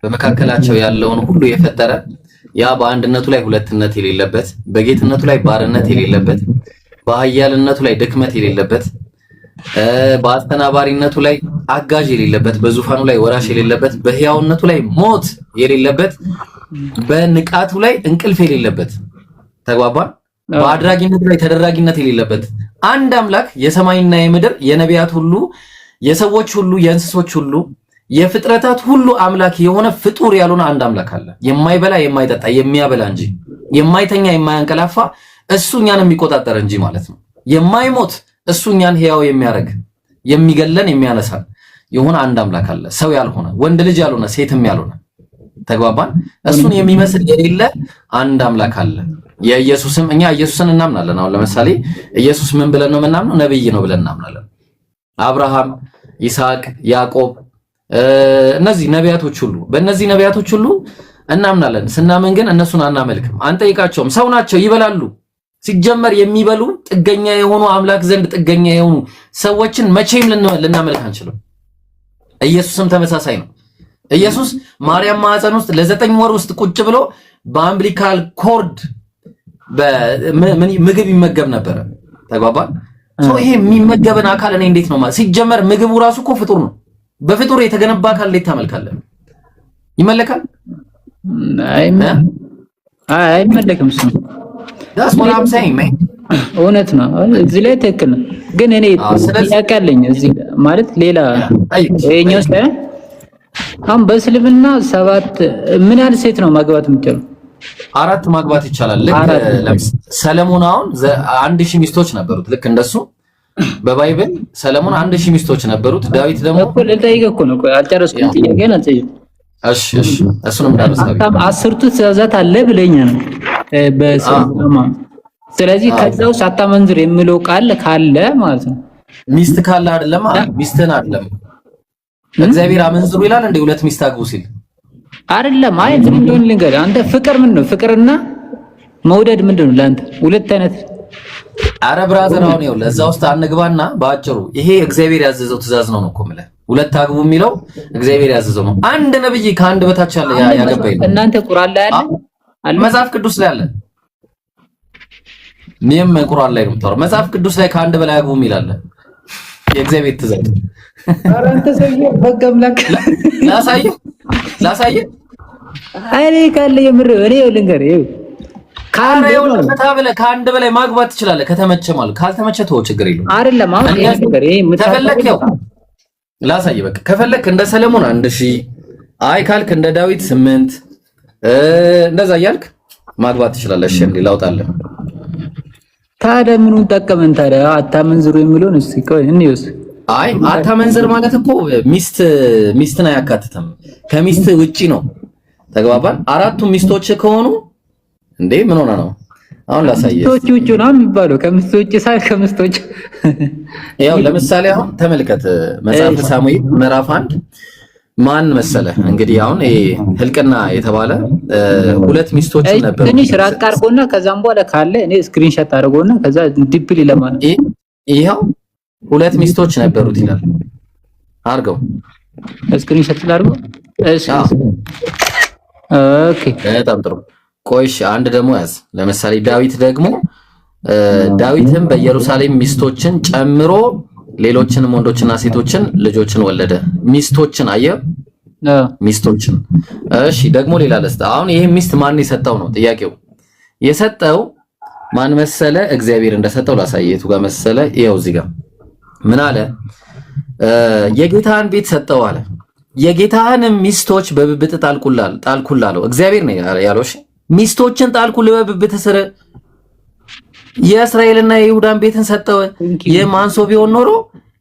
በመካከላቸው ያለውን ሁሉ የፈጠረ ያ በአንድነቱ ላይ ሁለትነት የሌለበት፣ በጌትነቱ ላይ ባርነት የሌለበት፣ በኃያልነቱ ላይ ድክመት የሌለበት፣ በአስተናባሪነቱ ላይ አጋዥ የሌለበት፣ በዙፋኑ ላይ ወራሽ የሌለበት፣ በሕያውነቱ ላይ ሞት የሌለበት፣ በንቃቱ ላይ እንቅልፍ የሌለበት፣ ተግባባን? በአድራጊነቱ ላይ ተደራጊነት የሌለበት አንድ አምላክ የሰማይና የምድር የነቢያት ሁሉ የሰዎች ሁሉ የእንስሶች ሁሉ የፍጥረታት ሁሉ አምላክ የሆነ ፍጡር ያልሆነ አንድ አምላክ አለ። የማይበላ የማይጠጣ የሚያበላ እንጂ የማይተኛ የማያንቀላፋ እሱ እኛን የሚቆጣጠር እንጂ ማለት ነው። የማይሞት እሱ እኛን ሕያው የሚያደርግ የሚገለን የሚያነሳን የሆነ አንድ አምላክ አለ። ሰው ያልሆነ ወንድ ልጅ ያልሆነ ሴትም ያልሆነ ተግባባን። እሱን የሚመስል የሌለ አንድ አምላክ አለ። የኢየሱስም እኛ ኢየሱስን እናምናለን። አሁን ለምሳሌ ኢየሱስ ምን ብለን ነው የምናምነው? ነብይ ነው ብለን እናምናለን። አብርሃም፣ ይስሐቅ፣ ያዕቆብ እነዚህ ነቢያቶች ሁሉ በእነዚህ ነቢያቶች ሁሉ እናምናለን። ስናምን ግን እነሱን አናመልክም፣ አንጠይቃቸውም። ሰው ናቸው፣ ይበላሉ። ሲጀመር የሚበሉ ጥገኛ የሆኑ አምላክ ዘንድ ጥገኛ የሆኑ ሰዎችን መቼም ልናመልክ አንችልም። ኢየሱስም ተመሳሳይ ነው። ኢየሱስ ማርያም ማህፀን ውስጥ ለ9 ወር ውስጥ ቁጭ ብሎ በአምቢሊካል ኮርድ ምግብ ይመገብ ነበረ። ተግባባል? ይሄ የሚመገብን አካል እኔ እንዴት ነው ማለት? ሲጀመር ምግቡ ራሱ እኮ ፍጡር ነው። በፍጡር የተገነባ አካል እንዴት ታመልካለህ? ይመለካል? አይመለክም። እሱ እውነት ነው። እዚህ ላይ ትክክል ነው። ግን እኔ ጥያቄ አለኝ እዚህ ማለት ሌላ ይኸኛው ሳይሆን አሁን በእስልምና 7 ምን ያህል ሴት ነው ማግባት የምትችለው? 4 ማግባት ይቻላል። ልክ ሰለሞን አሁን 1000 ሚስቶች ነበሩት። ልክ እንደሱ በባይብል ሰለሞን 1000 ሚስቶች ነበሩት። ዳዊት ደግሞ ልጠይቅህ እኮ ነው። አልጨረስኩም ጥያቄን አልጠይቅም። እሺ እሱንም እንዳልሳቢ 10ቱ ትእዛዛት አለ ብለኛል በሰለሞን። ስለዚህ ከዛ ውስጥ አታመንዝር የሚለው ቃል ካለ ማለት ነው ሚስት ካለ አይደለም ሚስትህን አይደለም እግዚአብሔር አመንዝሩ ይላል እንደ 2 ሚስት አግቡ ሲል አይደለም። አይ ዝም ብሎ ልንገርህ አንተ ፍቅር ምን ነው? ፍቅርና መውደድ ምንድን ነው ለአንተ? 2 አይነት። አረ ብራዘር አሁን ይኸውልህ ለዛ ውስጥ አንግባና በአጭሩ ይሄ እግዚአብሔር ያዘዘው ትእዛዝ ነው እኮ የምልህ። 2 አግቡ የሚለው እግዚአብሔር ያዘዘው ነው። አንድ ነብይ ከአንድ በታች ያለ ያገባኝ እናንተ ቁርአን ላይ አለ መጽሐፍ ቅዱስ ላይ አለ። እኔም ቁርአን ላይ ነው የምታወራው። መጽሐፍ ቅዱስ ላይ ከአንድ በላይ አግቡ የሚላል የእግዚአብሔር ትእዛዝ። ኧረ አንተ ሰውዬ በገምላክ ላሳየህ አይኔ ካለ የምር እኔ ልንገርህ ከአንድ በላይ ማግባት ትችላለህ ከተመቸ ማለት። ካልተመቸ ተወው ችግር የለውም። አይደለም አሁን ከፈለክ ያው ላሳየህ በቃ ከፈለክ እንደ ሰለሞን 1000 አይ ካልክ እንደ ዳዊት 8 እንደዛ እያልክ ማግባት ትችላለህ። እሺ እንዴ ላውጣለህ። ታዲያ ምኑን ጠቀመን ታዲያ? አታመንዝሩ የሚለውን እስቲ ቆይ እንይስ። አይ አታመንዝር ማለት እኮ ሚስትን አያካትትም። ከሚስት ውጪ ነው። ተግባባን? አራቱም ሚስቶች ከሆኑ እንዴ ምን ሆነ ነው? አሁን ላሳየህ። ሚስቶች ውጪ ነው የሚባለው። ከሚስት ውጪ ሳይሆን ከሚስቶች ያው ለምሳሌ አሁን ተመልከት መጽሐፈ ሳሙኤል ምዕራፍ 1 ማን መሰለ እንግዲህ አሁን ይሄ ህልቅና የተባለ 2 ሚስቶች ነበሩ። ትንሽ ራቅ አድርጎና ከዛም በኋላ ካለ እኔ ስክሪንሾት አድርጎና ከዛ ዲፕሊ ለማለት ይሄው 2 ሚስቶች ነበሩት ይላል። አርገው ስክሪንሾት ላድርጎ። እሺ ኦኬ በጣም ጥሩ። ቆይሽ አንድ ደግሞ ያዝ። ለምሳሌ ዳዊት ደግሞ ዳዊትም በኢየሩሳሌም ሚስቶችን ጨምሮ ሌሎችንም ወንዶችና ሴቶችን ልጆችን ወለደ። ሚስቶችን አየ ሚስቶችን። እሺ ደግሞ ሌላ ለስተ አሁን ይሄ ሚስት ማን የሰጠው ነው ጥያቄው። የሰጠው ማን መሰለ? እግዚአብሔር እንደሰጠው ላሳየቱ ጋር መሰለ። ይኸው እዚህ ጋር ምን አለ? የጌታህን ቤት ሰጠው አለ። የጌታህንም ሚስቶች በብብት ጣልኩላለው። እግዚአብሔር ነው ያለው። እሺ ሚስቶችን ጣልኩልህ በብብት ስር። የእስራኤልና የይሁዳን ቤትን ሰጠው። የማንሶ ቢሆን ኖሮ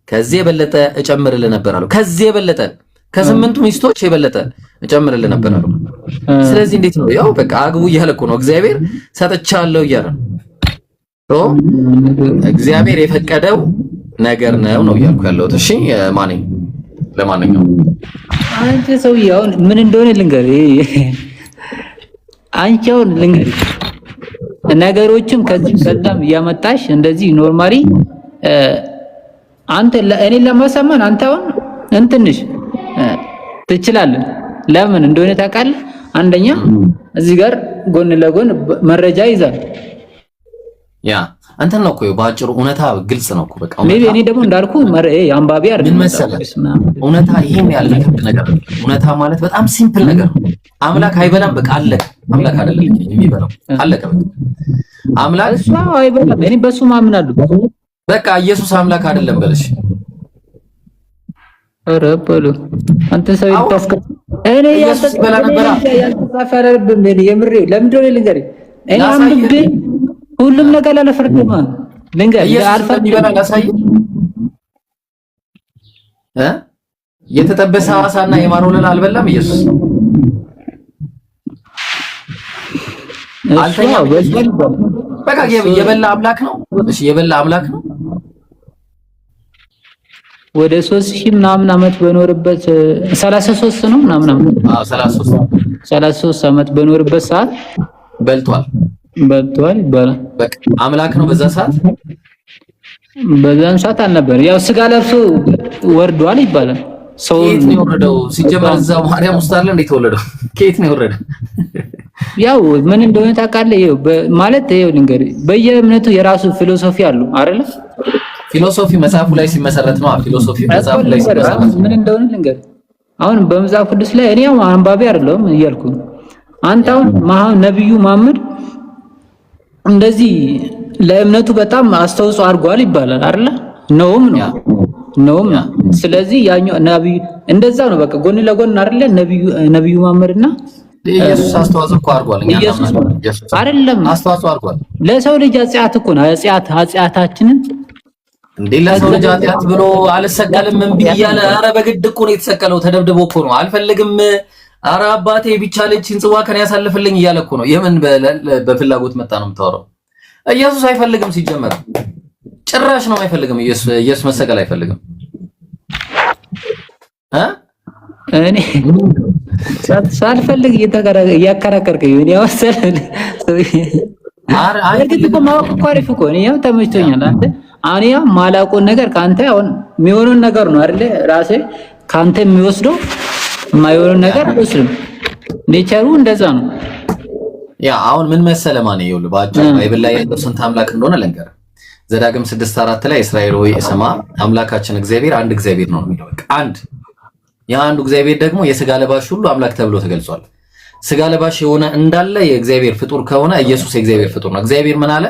ከዚህ የበለጠ እጨምርልህ ነበር አለው። ከዚህ የበለጠ ከ8ቱ ሚስቶች የበለጠ እጨምርልህ ነበር አለው። ስለዚህ እንዴት ነው? ያው በቃ አግቡ እያለ እኮ ነው እግዚአብሔር። ሰጥቻለሁ እያለ ነው። እግዚአብሔር የፈቀደው ነገር ነው እያልኩ ያለሁት። እሺ ማንኝ ለማንኛውም አንተ ሰውዬው አሁን ምን እንደሆነ ልንገርህ። አንቺውን ልንገርህ ነገሮችም ከዚህ ቀደም እያመጣሽ እንደዚህ ኖርማሊ አንተ እኔን ለማሳመን አንተ አሁን እንትንሽ ትችላለህ። ለምን እንደሆነ ታውቃለህ? አንደኛ እዚህ ጋር ጎን ለጎን መረጃ ይዛል። ያ አንተ ነው እኮ ባጭሩ እውነታ ግልጽ ነው እኮ በቃ። እኔ ደግሞ እንዳልኩ አንባቢ አይደለም። ምን መሰለህ እውነታ ይሄን ያለ ነገር እውነታ ማለት በጣም ሲምፕል ነገር ነው። አምላክ አይበላም በቃ አለቀ። አምላክ አይደለም የሚበላው አለቀ በቃ። አምላክ እሱ አይበላም። እኔ በሱ ማምናለሁ። በቃ ኢየሱስ አምላክ አይደለም በልሽ። ኧረ በሉ አንተ ሰው ይተስከ እኔ ያልተበላ ነበር ያልተሳፈረብም የምሬ ለምንድን ነው ልንገርህ እኔ አንብቤ ሁሉም ነገር ላለፈርድማ ልንገርህ አልፈርድም ይበላ ላሳይ የተጠበሰ አሳና የማር ወለላ አልበላም ኢየሱስ አልተኛም። በቃ የበላ አምላክ ነው። እሺ የበላ አምላክ ነው። ወደ 3000 ምናምን ዓመት በኖርበት 33 ነው ምናምን ዓመት 33 ዓመት በኖርበት ሰዓት በልቷል ይባላል። በቃ አምላክ ነው። በዛን ሰዓት አልነበር። ያው ስጋ ለብሶ ወርዷል ይባላል። ሰው ከየት ነው የወረደው? ሲጀመር እዛው ማርያም ውስጥ አይደል እንዴ የተወለደው? ከየት ነው የወረደው? ያው ምን እንደሆነ ታውቃለህ? ይኸው ማለት ይኸው ልንገርህ፣ በየእምነቱ የራሱ ፊሎሶፊ አለው አይደል? ፊሎሶፊ መጽሐፉ ላይ ሲመሰረት ነው። ፊሎሶፊ መጽሐፉ ላይ ሲመሰረት ምን እንደሆነ ልንገርህ። አሁን በመጽሐፍ ቅዱስ ላይ እኔ ያው አንባቢ አይደለሁም እያልኩ አንተ አሁን ነብዩ መሐመድ እንደዚህ ለእምነቱ በጣም አስተዋጽኦ አድርጓል ይባላል አይደል? ነውም ነው። ስለዚህ ያኛው ነብዩ እንደዛ ነው። በቃ ጎን ለጎን አይደለ? ነብዩ መሐመድና ኢየሱስ አስተዋጽኦ እኮ አድርጓል። ኢየሱስ አይደለም አስተዋጽኦ አድርጓል። ለሰው ልጅ ኃጢአት እኮ ነው። ኃጢአታችንን እንዴ ለሰው ልጅ ኃጢአት ብሎ አልሰቀልም እምቢ እያለ ኧረ በግድ እኮ ነው የተሰቀለው። ተደብድቦ እኮ ነው። አልፈልግም ኧረ አባቴ ብቻ ልጅን ጽዋ ከኔ ያሳልፍልኝ እያለ እኮ ነው። የምን በፍላጎት መጣ ነው የምታወራው? ኢየሱስ አይፈልግም። ሲጀመር ጭራሽ ነው አይፈልግም። ኢየሱስ መሰቀል አይፈልግም። እኔ ሳልፈልግ እያከራከርከኝ እኔ ወሰለ እኮ ማወቅ እኮ አሪፍ እኮ እኔ ያው ተመችቶኛል። አንተ ያው ማላውቀውን ነገር ከአንተ አሁን የሚሆነውን ነገር ነው አይደለ? ራሴ ከአንተ የሚወስደው የማይሆነውን ነገር አልወስድም። ኔቸሩ እንደዛ ነው። ያ አሁን ምን መሰለ ማን ይኸውልህ፣ ባጭሩ ባይብል ላይ ያለው ስንት አምላክ እንደሆነ ልንገርህ። ዘዳግም 6:4 ላይ እስራኤል ሆይ ስማ አምላካችን እግዚአብሔር አንድ እግዚአብሔር ነው የሚለው። በቃ አንድ የአንዱ እግዚአብሔር ደግሞ የሥጋ ለባሽ ሁሉ አምላክ ተብሎ ተገልጿል። ሥጋ ለባሽ የሆነ እንዳለ የእግዚአብሔር ፍጡር ከሆነ ኢየሱስ የእግዚአብሔር ፍጡር ነው። እግዚአብሔር ምን አለ?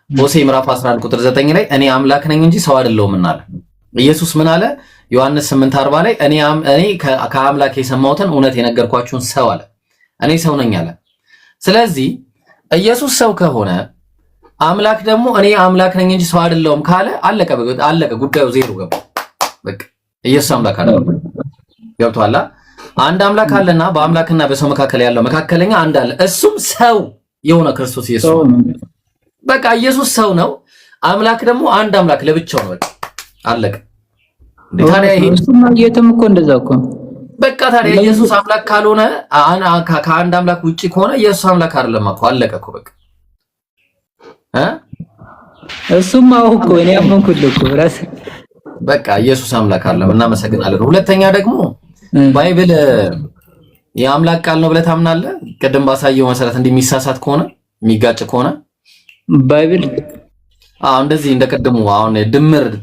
ሆሴዕ ምዕራፍ 11 ቁጥር 9 ላይ እኔ አምላክ ነኝ እንጂ ሰው አይደለሁም አለ። ኢየሱስ ምን አለ? ዮሐንስ 8:40 ላይ እኔ ከአምላክ የሰማሁትን እውነት የነገርኳችሁን ሰው አለ። እኔ ሰው ነኝ አለ። ስለዚህ ኢየሱስ ሰው ከሆነ አምላክ ደግሞ እኔ አምላክ ነኝ እንጂ ሰው አይደለሁም ካለ አለቀ ጉዳዩ ዜሮ ገባ። በቃ ኢየሱስ አምላክ አይደለም። ገብቶሃል? አንድ አምላክ አለና በአምላክና በሰው መካከል ያለው መካከለኛ አንድ አለ። እሱም ሰው የሆነ ክርስቶስ ኢየሱስ ነው። በቃ ኢየሱስ ሰው ነው። አምላክ ደግሞ አንድ አምላክ ለብቻው ነው። በቃ አለቀ። ታዲያ ይሄ የትም እኮ እንደዛ እኮ በቃ ታዲያ ኢየሱስ አምላክ ካልሆነ ከአንድ አምላክ ውጪ ከሆነ ኢየሱስ አምላክ አይደለም እኮ አለቀ እኮ በቃ እሱማ እኮ እኔ አመንኩልህ እኮ ራስ በቃ ኢየሱስ አምላክ አይደለም። እናመሰግናለን። ሁለተኛ ደግሞ ባይብል የአምላክ ቃል ነው ብለህ ታምናለህ? ቅድም ባሳየው መሰረት እንደሚሳሳት ከሆነ የሚጋጭ ከሆነ ባይብል እንደዚህ እንደቀደሙ አሁን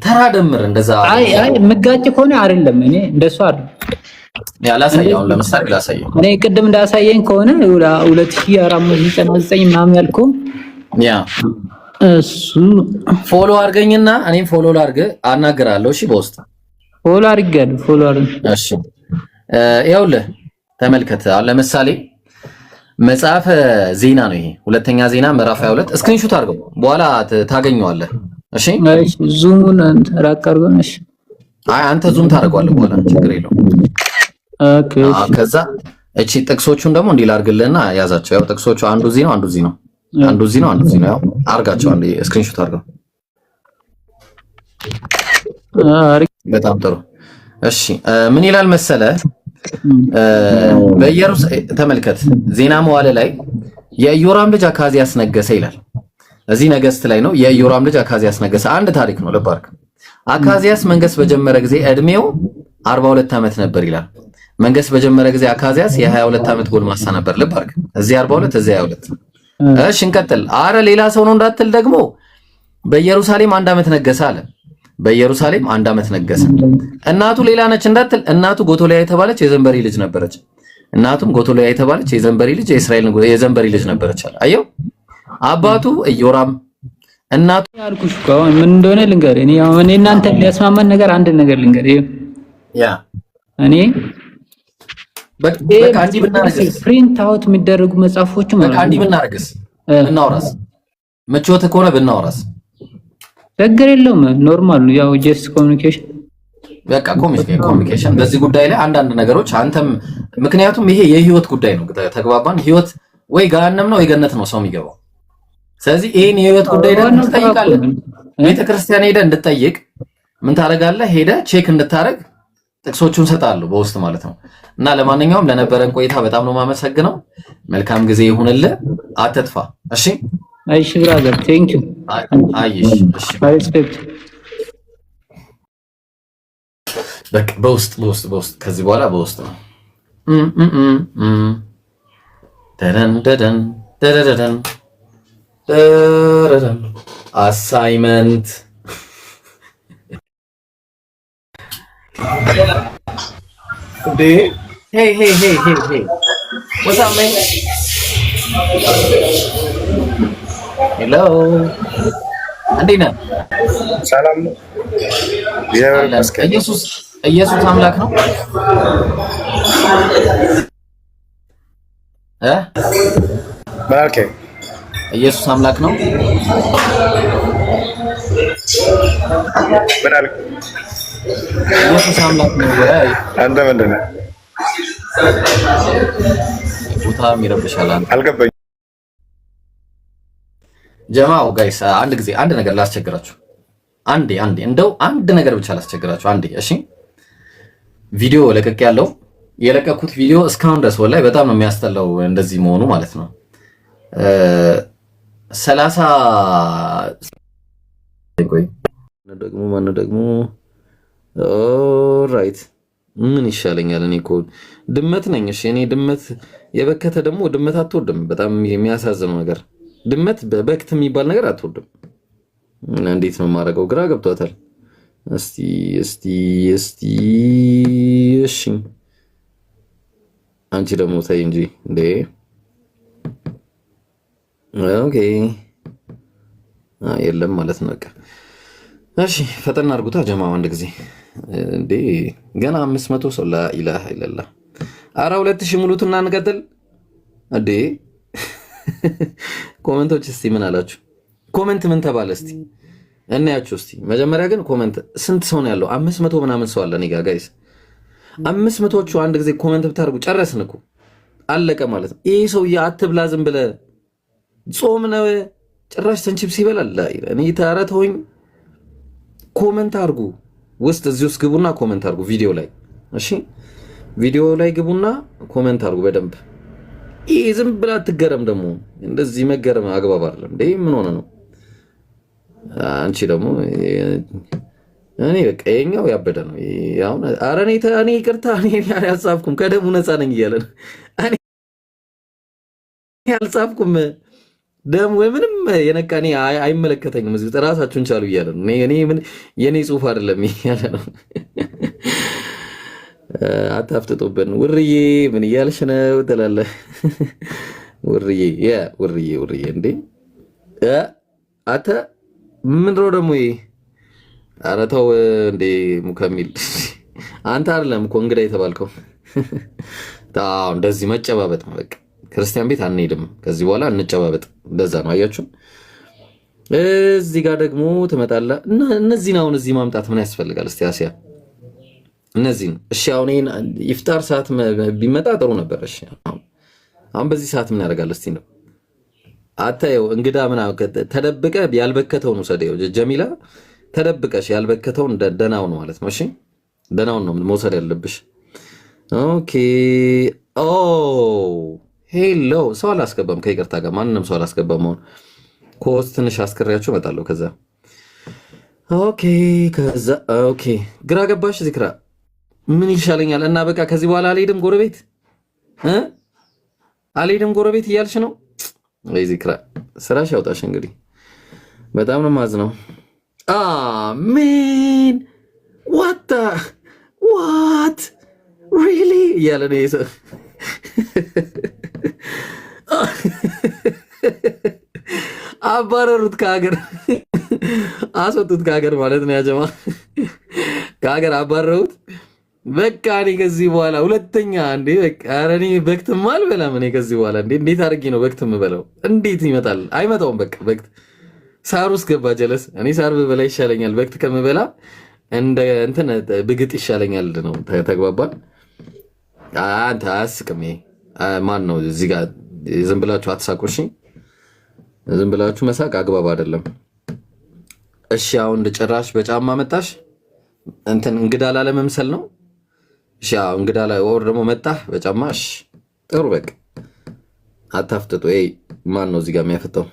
ተራ ድምር እንደዛ አይ የምጋጭ ከሆነ አይደለም። እኔ እንደሱ አይደል ላሳየው። ለምሳሌ ላሳየው እኔ ቅድም እንዳሳየኝ ከሆነ 2499 ምናምን ያልከው ያ እሱ ፎሎ አድርገኝና እኔም ፎሎ ላድርግ አናግራለሁ። እሺ በውስጥ ፎሎ አድርግ። እሺ ይኸውልህ ተመልከት። አሁን ለምሳሌ መጽሐፈ ዜና ነው ይሄ ሁለተኛ ዜና ምዕራፍ 22 ስክሪንሾት አድርገው በኋላ ታገኘዋለህ። እሺ ዙሙን ራቅ አድርገው። እሺ አንተ ዙም ታደርገዋለህ በኋላ ችግር የለውም። ኦኬ ከዛ እቺ ጥቅሶቹን ደግሞ እንዲህ ላድርግልህና ያዛቸው። ያው ጥቅሶቹ አንዱ እዚህ ነው አንዱ እዚህ ነው ያው አድርጋቸው አንዴ ስክሪንሾት አድርገው። በጣም ጥሩ። እሺ ምን ይላል መሰለ በኢየሩሳሌም ተመልከት። ዜና መዋዕል ላይ የኢዮራም ልጅ አካዝያስ ነገሰ ይላል። እዚህ ነገስት ላይ ነው። የኢዮራም ልጅ አካዝያስ ነገሰ። አንድ ታሪክ ነው ልብ አድርግ። አካዝያስ መንገስ በጀመረ ጊዜ እድሜው 42 ዓመት ነበር ይላል። መንገስ በጀመረ ጊዜ አካዝያስ የ22 ዓመት ጎልማሳ ነበር። ልብ አድርግ። እዚህ 42 እዚህ 22። እሺ እንቀጥል። አረ ሌላ ሰው ነው እንዳትል ደግሞ በኢየሩሳሌም 1 ዓመት ነገሰ አለ። በኢየሩሳሌም 1 ዓመት ነገሰ። እናቱ ሌላ ነች እንዳትል እናቱ ጎቶሊያ የተባለች የዘንበሪ ልጅ ነበረች። እናቱም ጎቶሊያ የተባለች የዘንበሪ ልጅ የእስራኤል የዘንበሪ ልጅ ነበረች አለ። አየው አባቱ ኢዮራም እናቱ ያልኩሽ እኮ ምን እንደሆነ ልንገር። እኔ እናንተ ሊያስማማን ነገር አንድ ነገር ልንገር። ያ እኔ በቃ አንዲ ብናረግስ ፕሪንት አውት የሚደረጉ መጽሐፎች ማለት በቃ አንዲ ብናረግስ እናውራስ ምቾት ከሆነ ብናውራስ ችግር የለውም። ኖርማል ነው ያው ጀስት ኮሚኒኬሽን በቃ ኮሚኒኬሽን በዚህ ጉዳይ ላይ አንዳንድ ነገሮች አንተም ምክንያቱም ይሄ የህይወት ጉዳይ ነው። ተግባባን። ህይወት ወይ ገሃነም ነው ወይ ገነት ነው ሰው የሚገባው። ስለዚህ ይሄን የህይወት ጉዳይ ደግሞ ትጠይቃለህ። ቤተክርስቲያን ሄደህ እንድትጠይቅ ምን ታደርጋለህ? ሄደህ ቼክ እንድታረግ ጥቅሶቹን ሰጣለሁ በውስጥ ማለት ነው። እና ለማንኛውም ለነበረን ቆይታ በጣም ነው የማመሰግነው። መልካም ጊዜ ይሁንልህ። አትጥፋ። እሺ አይሽ ብራዘር ቴንክ ዩ አይሽ እሺ ሪስፔክት በቃ በውስጥ ከዚህ በኋላ በውስጥ ነው። ደደን አሳይመንት ሄይ what's up man? ሄሎ እንዴት ነህ? ሰላም ነው። ኢየሱስ አምላክ ነው ባልከ ኢየሱስ አምላክ ነው። ባልከ ኢየሱስ አምላክ ነው ወይ? አንተ ምንድን ነህ? ቦታም ይረብሻል። አልገባኝም። ጀማው ጋይስ አንድ ጊዜ አንድ ነገር ላስቸግራችሁ። አንዴ እንደው አንድ ነገር ብቻ ላስቸግራችሁ አንዴ። እሺ ቪዲዮ ለቀቅ ያለው የለቀኩት ቪዲዮ እስካሁን ድረስ ወላሂ በጣም ነው የሚያስጠላው እንደዚህ መሆኑ ማለት ነው። 30 ቆይ ደግሞ ኦልራይት ምን ይሻለኛል? እኔ እኮ ድመት ነኝ። እሺ እኔ ድመት የበከተ ደግሞ ድመት አትወድም። በጣም የሚያሳዝነው ነገር ድመት በበክት የሚባል ነገር አትወድም። እና እንዴት ነው የማደርገው? ግራ ገብቷታል። እስቲ እሺ አንቺ ደግሞ ተይ እንጂ እንዴ። ኦኬ የለም ማለት ነው። በቃ እሺ ፈጠን አድርጉታ ጀማው አንድ ጊዜ እንዴ ገና 500 ሰው ላኢላሃ ኢለላህ። አረ 2000 ሙሉትና እንቀጥል እንዴ። ኮሜንቶች እስቲ ምን አላችሁ? ኮሜንት ምን ተባለ እስቲ እናያችሁ እስቲ። መጀመሪያ ግን ኮሜንት ስንት ሰው ነው ያለው? 500 ምናምን ሰው አለ እኔ ጋር ጋይስ። 500ዎቹ አንድ ጊዜ ኮሜንት ብታርጉ ጨረስን እኮ አለቀ ማለት ነው። ይሄ ሰውዬ አትብላ ዝም ብለህ ጾም ነው ጭራሽ ሰንቺፕስ ይበላል። እኔ ታረተውኝ ኮሜንት አርጉ ውስጥ እዚህ ውስጥ ግቡና ኮሜንት አርጉ ቪዲዮ ላይ እሺ፣ ቪዲዮ ላይ ግቡና ኮሜንት አርጉ በደንብ። ይሄ ዝም ብላ አትገረም ደግሞ እንደዚህ መገረም አግባብ አይደለም እንዴ። ምን ሆነ ነው አንቺ ደግሞ እኔ በቃ የኛው ያበደ ነው ያው። ኧረ እኔ ይቅርታ እኔ አልጻፍኩም ከደሙ ነፃ ነኝ እያለ ነው። እኔ አልጻፍኩም ደም ወይ ምንም የነካኔ አይመለከተኝም። እዚህ ራሳችሁን ቻሉ እያለ ነው። እኔ ምን የኔ ጽሁፍ አይደለም እያለ ነው። አታፍጥጡብን። ውርዬ ምን እያልሽ ነው ትላለህ? ውርዬ እንዴ አተ ምን ነው ደግሞ ይሄ? ኧረ ተው እንዴ ሙከሚል አንተ አይደለም እኮ እንግዳ የተባልከው። ታው እንደዚህ መጨባበጥ ነው በቃ። ክርስቲያን ቤት አንሄድም ከዚህ በኋላ እንጨባበጥ። እንደዛ ነው አያችሁ። እዚህ ጋር ደግሞ ትመጣለህ እና እነዚህን አሁን እዚህ ማምጣት ምን ያስፈልጋል? እስቲ አሲያ እነዚህን እሺ፣ አሁን ኢፍጣር ሰዓት ቢመጣ ጥሩ ነበር። እሺ አሁን በዚህ ሰዓት ምን ያደርጋል? እስቲ ነው አታየው እንግዳ ምናምን ተደብቀ ያልበከተው ነው ሰደው ጀሚላ ተደብቀሽ ያልበከተውን ደናው ነው ማለት ነው። እሺ ደናውን ነው መውሰድ ያለብሽ። ኦኬ ኦ ሄሎ ሰው አላስገባም ከይቅርታ ጋር ማንንም ሰው አላስገባም። አሁን ኮስት ትንሽ አስከሪያችሁ እመጣለሁ። ከዛ ኦኬ ግራ ገባሽ ዚክራ ምን ይሻለኛል? እና በቃ ከዚህ በኋላ አልሄድም ጎረቤት እያልሽ ነው ወይ ዚክራ? ስራሽ ያውጣሽ እንግዲህ። በጣም ነው ማዝነው። ምን ዋት ሪሊ እያለ ነው የሰው አባረሩት ከሀገር አስወጡት ከሀገር ማለት ነው። ያጀማ ከሀገር አባረሩት። በቃ እኔ ከዚህ በኋላ ሁለተኛ እንዴ በቃ ኧረ እኔ በክትም አልበላም። እኔ ከዚህ በኋላ እንዴት አድርጌ ነው በክት የምበላው? እንዴት ይመጣል? አይመጣውም። በቃ በክት ሳር ውስጥ ገባ ጀለስ። እኔ ሳር ብበላ ይሻለኛል በክት ከምበላ እንደ እንትን ብግጥ ይሻለኛል ነው። ተግባባን? አንተ አያስቅም። ማን ነው እዚህ ጋር ዝም ብላችሁ አትሳቁ። እሺ ዝም ብላችሁ መሳቅ አግባብ አይደለም። እሺ አሁን ጭራሽ በጫማ መጣሽ እንትን እንግዳ ላለመምሰል ነው። እሺ አሁን እንግዳ ላይ ወር ደግሞ መጣህ በጫማሽ። ጥሩ በቃ አታፍጥጡ። ማን ነው እዚህ ጋር የሚያፈጣው?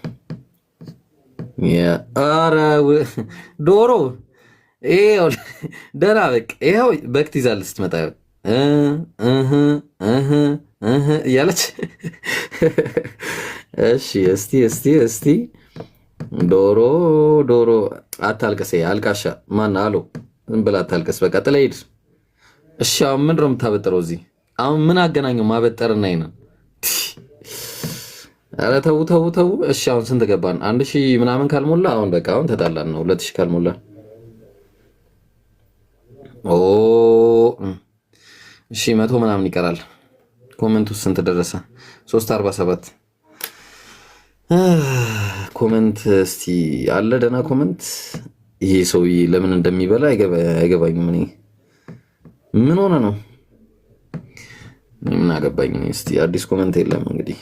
ኧረ ዶሮ ደህና በቃ ይኸው በክት ይዛል ስትመጣ እያለች እሺ እስቲ ዶሮ አታልቀስ። አልቃሻ ማን አሉ ዝም ብላ አታልቀስ። በቃ ጥለህ ሂድ። እሺ አሁን ምንድን ነው የምታበጥረው እዚህ? አሁን ምን አገናኘው ማበጠርና ይሄን? ኧረ ተው። እሺ አሁን ስንት ገባን? 1000 ምናምን ካልሞላ አሁን በቃ አሁን ተጣላን ነው። 2000 ካልሞላ እሺ 100 ምናምን ይቀራል። ኮሜንቱ ስንት ደረሰ? 347 ኮሜንት እስቲ አለ ደህና ኮሜንት። ይሄ ሰውዬ ለምን እንደሚበላ አይገባኝም። ምን ሆነ ነው ምን አገባኝ። እስቲ አዲስ ኮሜንት የለም እንግዲህ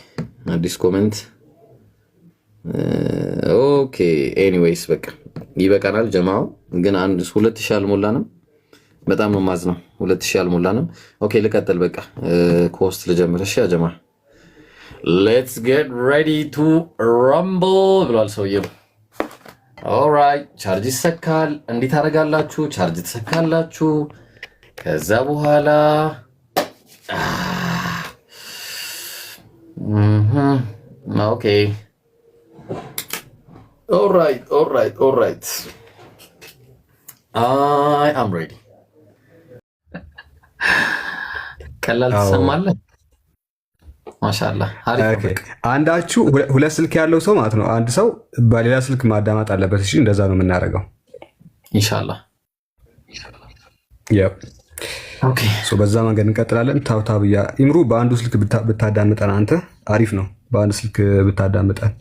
አዲስ ኮሜንት። ኦኬ ኤኒዌይስ በቃ ይበቃናል። ጀማው ግን 2000 አልሞላንም። በጣም ነው ማዝነው። 2000 አልሞላንም። ኦኬ ልቀጥል በቃ ኮስት ልጀምር። እሺ ጀማ ሌትስ ጌት ሬዲ ቱ ረምብል ብሏል ሰውየው። ኦልራይት ቻርጅ ይሰካል። እንዴት አደርጋላችሁ? ቻርጅ ትሰካላችሁ። ከዛ በኋላ ኦኬ ኦልራይት አይ አም ሬዲ። ቀላል ትሰማለህ? ማሻአላህ አሪፍ። አንዳችሁ ሁለት ስልክ ያለው ሰው ማለት ነው፣ አንድ ሰው በሌላ ስልክ ማዳመጥ አለበት። እሺ እንደዛ ነው የምናደርገው ኢንሻአላህ። ኦኬ በዛ መንገድ እንቀጥላለን። ታብታብያ ኢምሩ በአንዱ ስልክ ብታዳምጠን አንተ አሪፍ ነው። በአንድ ስልክ ብታዳምጠን።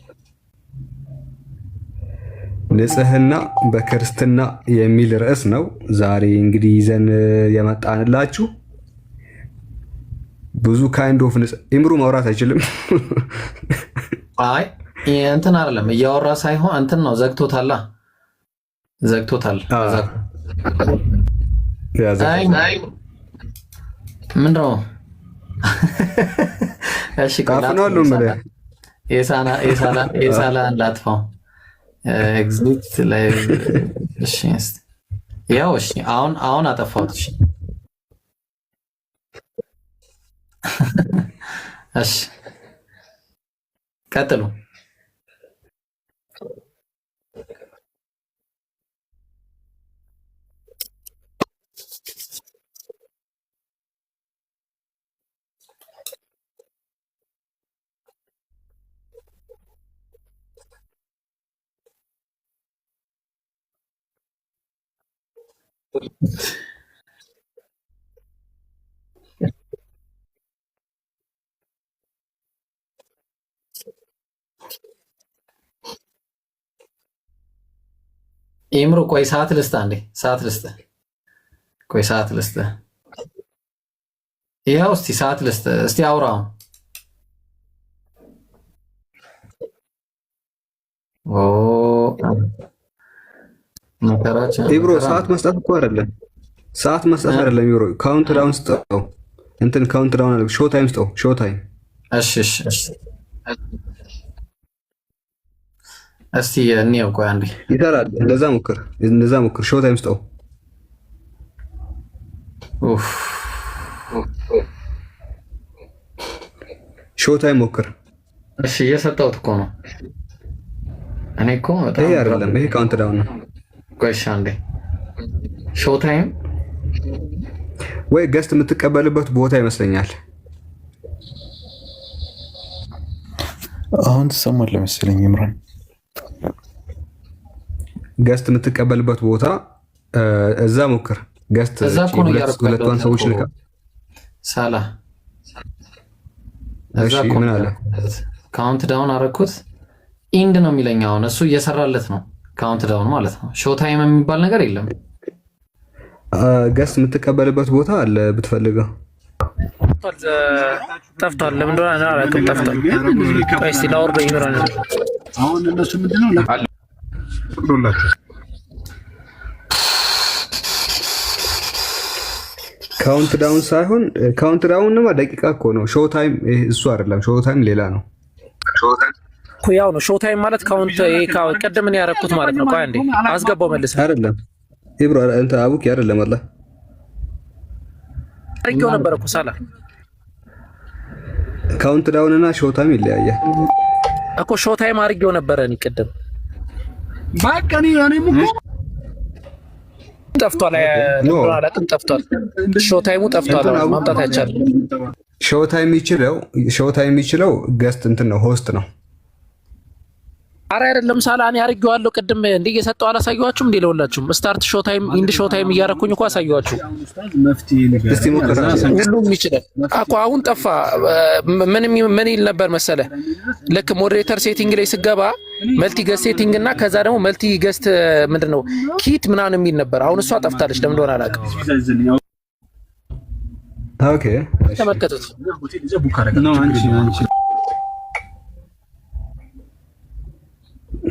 ንጽህና በክርስትና የሚል ርዕስ ነው ዛሬ እንግዲህ ይዘን የመጣንላችሁ። ብዙ ካይንድ ኦፍ ኢምሩ ማውራት አይችልም። አይ እንትን አይደለም እያወራ ሳይሆን እንትን ነው ዘግቶታል። ምንድነው? እሺ ካፍናሉ ማለት የሳላ እንዳጥፋው ኤግዚት ላይ እሺ ያው እሺ አሁን አጠፋሁት። እሺ እሺ ቀጥሉ። ኢምሩ ቆይ ሰዓት ልስጥ አንዴ፣ ሰዓት ልስጥ። ቆይ ሰዓት ልስጥ። ይኸው እስቲ ሰዓት ልስጥ። እስቲ አውራው። ኦ ኢብሮ ሰዓት መስጠት እኮ አይደለም፣ ሰዓት መስጠት አይደለም ኢብሮ። ካውንት ዳውን ስጠው፣ እንትን ካውንት ዳውን አለ። ሾው ታይም ስጠው፣ ሾው ታይም። እሺ እስቲ እንየው። ቆይ አንዴ ይሰራል። እንደዛ ሞክር። ሾው ታይም ስጠው። ኡፍ ሾው ታይም ሞክር። እሺ እየሰጠሁት እኮ ነው። እኔ እኮ ይሄ አይደለም፣ ይሄ ካውንት ዳውን ነው። ቆይ እሺ አንዴ ሾው ታይም ወይ ገስት የምትቀበልበት ቦታ ይመስለኛል። አሁን ትሰማለህ መሰለኝ ኢምራን። ገስት የምትቀበልበት ቦታ እዛ ሞክር። ገስት ሁለቷን ሰዎች ልካ ሳላ እሺ ምን አለ? ካውንት ዳውን አረኩት። ኢንድ ነው የሚለኝ። አሁን እሱ እየሰራለት ነው። ካውንት ዳውን ማለት ነው። ሾው ታይም የሚባል ነገር የለም። ገስት የምትቀበልበት ቦታ አለ ብትፈልገው። ጠፍቷል። ለምን እንደሆነ አላውቅም። ጠፍቷል። ቆይ እስቲ ላውርደው ይምራን። አሁን እነሱ ምንድነው ለፈቅዶላችሁ ካውንት ዳውን ሳይሆን ካውንት ዳውንማ ደቂቃ እኮ ነው። ሾው ታይም እሱ አይደለም። ሾው ታይም ሌላ ነው። ያው ነው ሾው ታይም ማለት ካውንት ቀደም ነው ያደረኩት ማለት ነው። ቆይ አንዴ አስገባው መልስ። አይደለም ኢብሮ አንተ አቡኪ አይደለም አላ አርጌው ነበር እኮ ሳላ። ካውንት ዳውን እና ሾው ታይም ይለያያል እኮ። ሾው ታይም አርጌው ነበር እኔ ቀደም። ባቀኒ እኔም እኮ ጠፍቷል። አላውቅም ጠፍቷል። ሾው ታይሙ ጠፍቷል። ማምጣት አይቻልም። ሾው ታይም የሚችለው ገስት እንትን ነው፣ ሆስት ነው። አረ አይደለም ሳላ፣ እኔ አርጌዋለሁ ቅድም። እንዴ እየሰጠው አላሳየኋችሁም? እንዴ ለሁላችሁም ስታርት ሾው ታይም ኢንድ ሾው ታይም እያረኩኝ እኮ አሳየኋችሁ። እስቲ ሞክራ። ሁሉም ይችላል እኮ። አሁን ጠፋ። ምን ይል ነበር መሰለ? ልክ ሞዴሬተር ሴቲንግ ላይ ስገባ መልቲ ገስት ሴቲንግ እና ከዛ ደግሞ መልቲ ገስት ምንድነው ኪት ምናምን የሚል ነበር። አሁን እሷ ጠፍታለች። ለምን እንደሆነ አላውቅም። ኦኬ ተመልከቱት።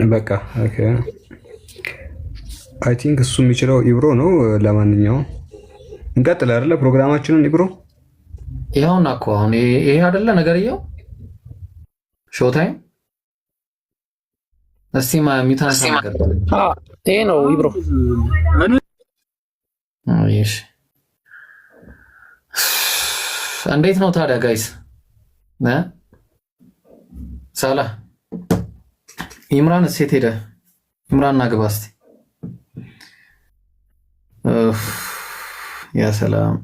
በቃ ኦኬ። አይ ቲንክ እሱ የሚችለው ኢብሮ ነው። ለማንኛውም እንቀጥል አይደለ ፕሮግራማችንን ኢብሮ። ይኸውና እኮ አሁን ይሄ አይደለ ነገርየው ሾው ታይም። እስቲ ሚታንሳ ነገር ይሄ ነው ኢብሮ። እሺ እንዴት ነው ታዲያ ጋይስ? ሳላ ኢምራን ሴት ሄደ። ኢምራን ናግባ እስቲ። ያ ሰላም።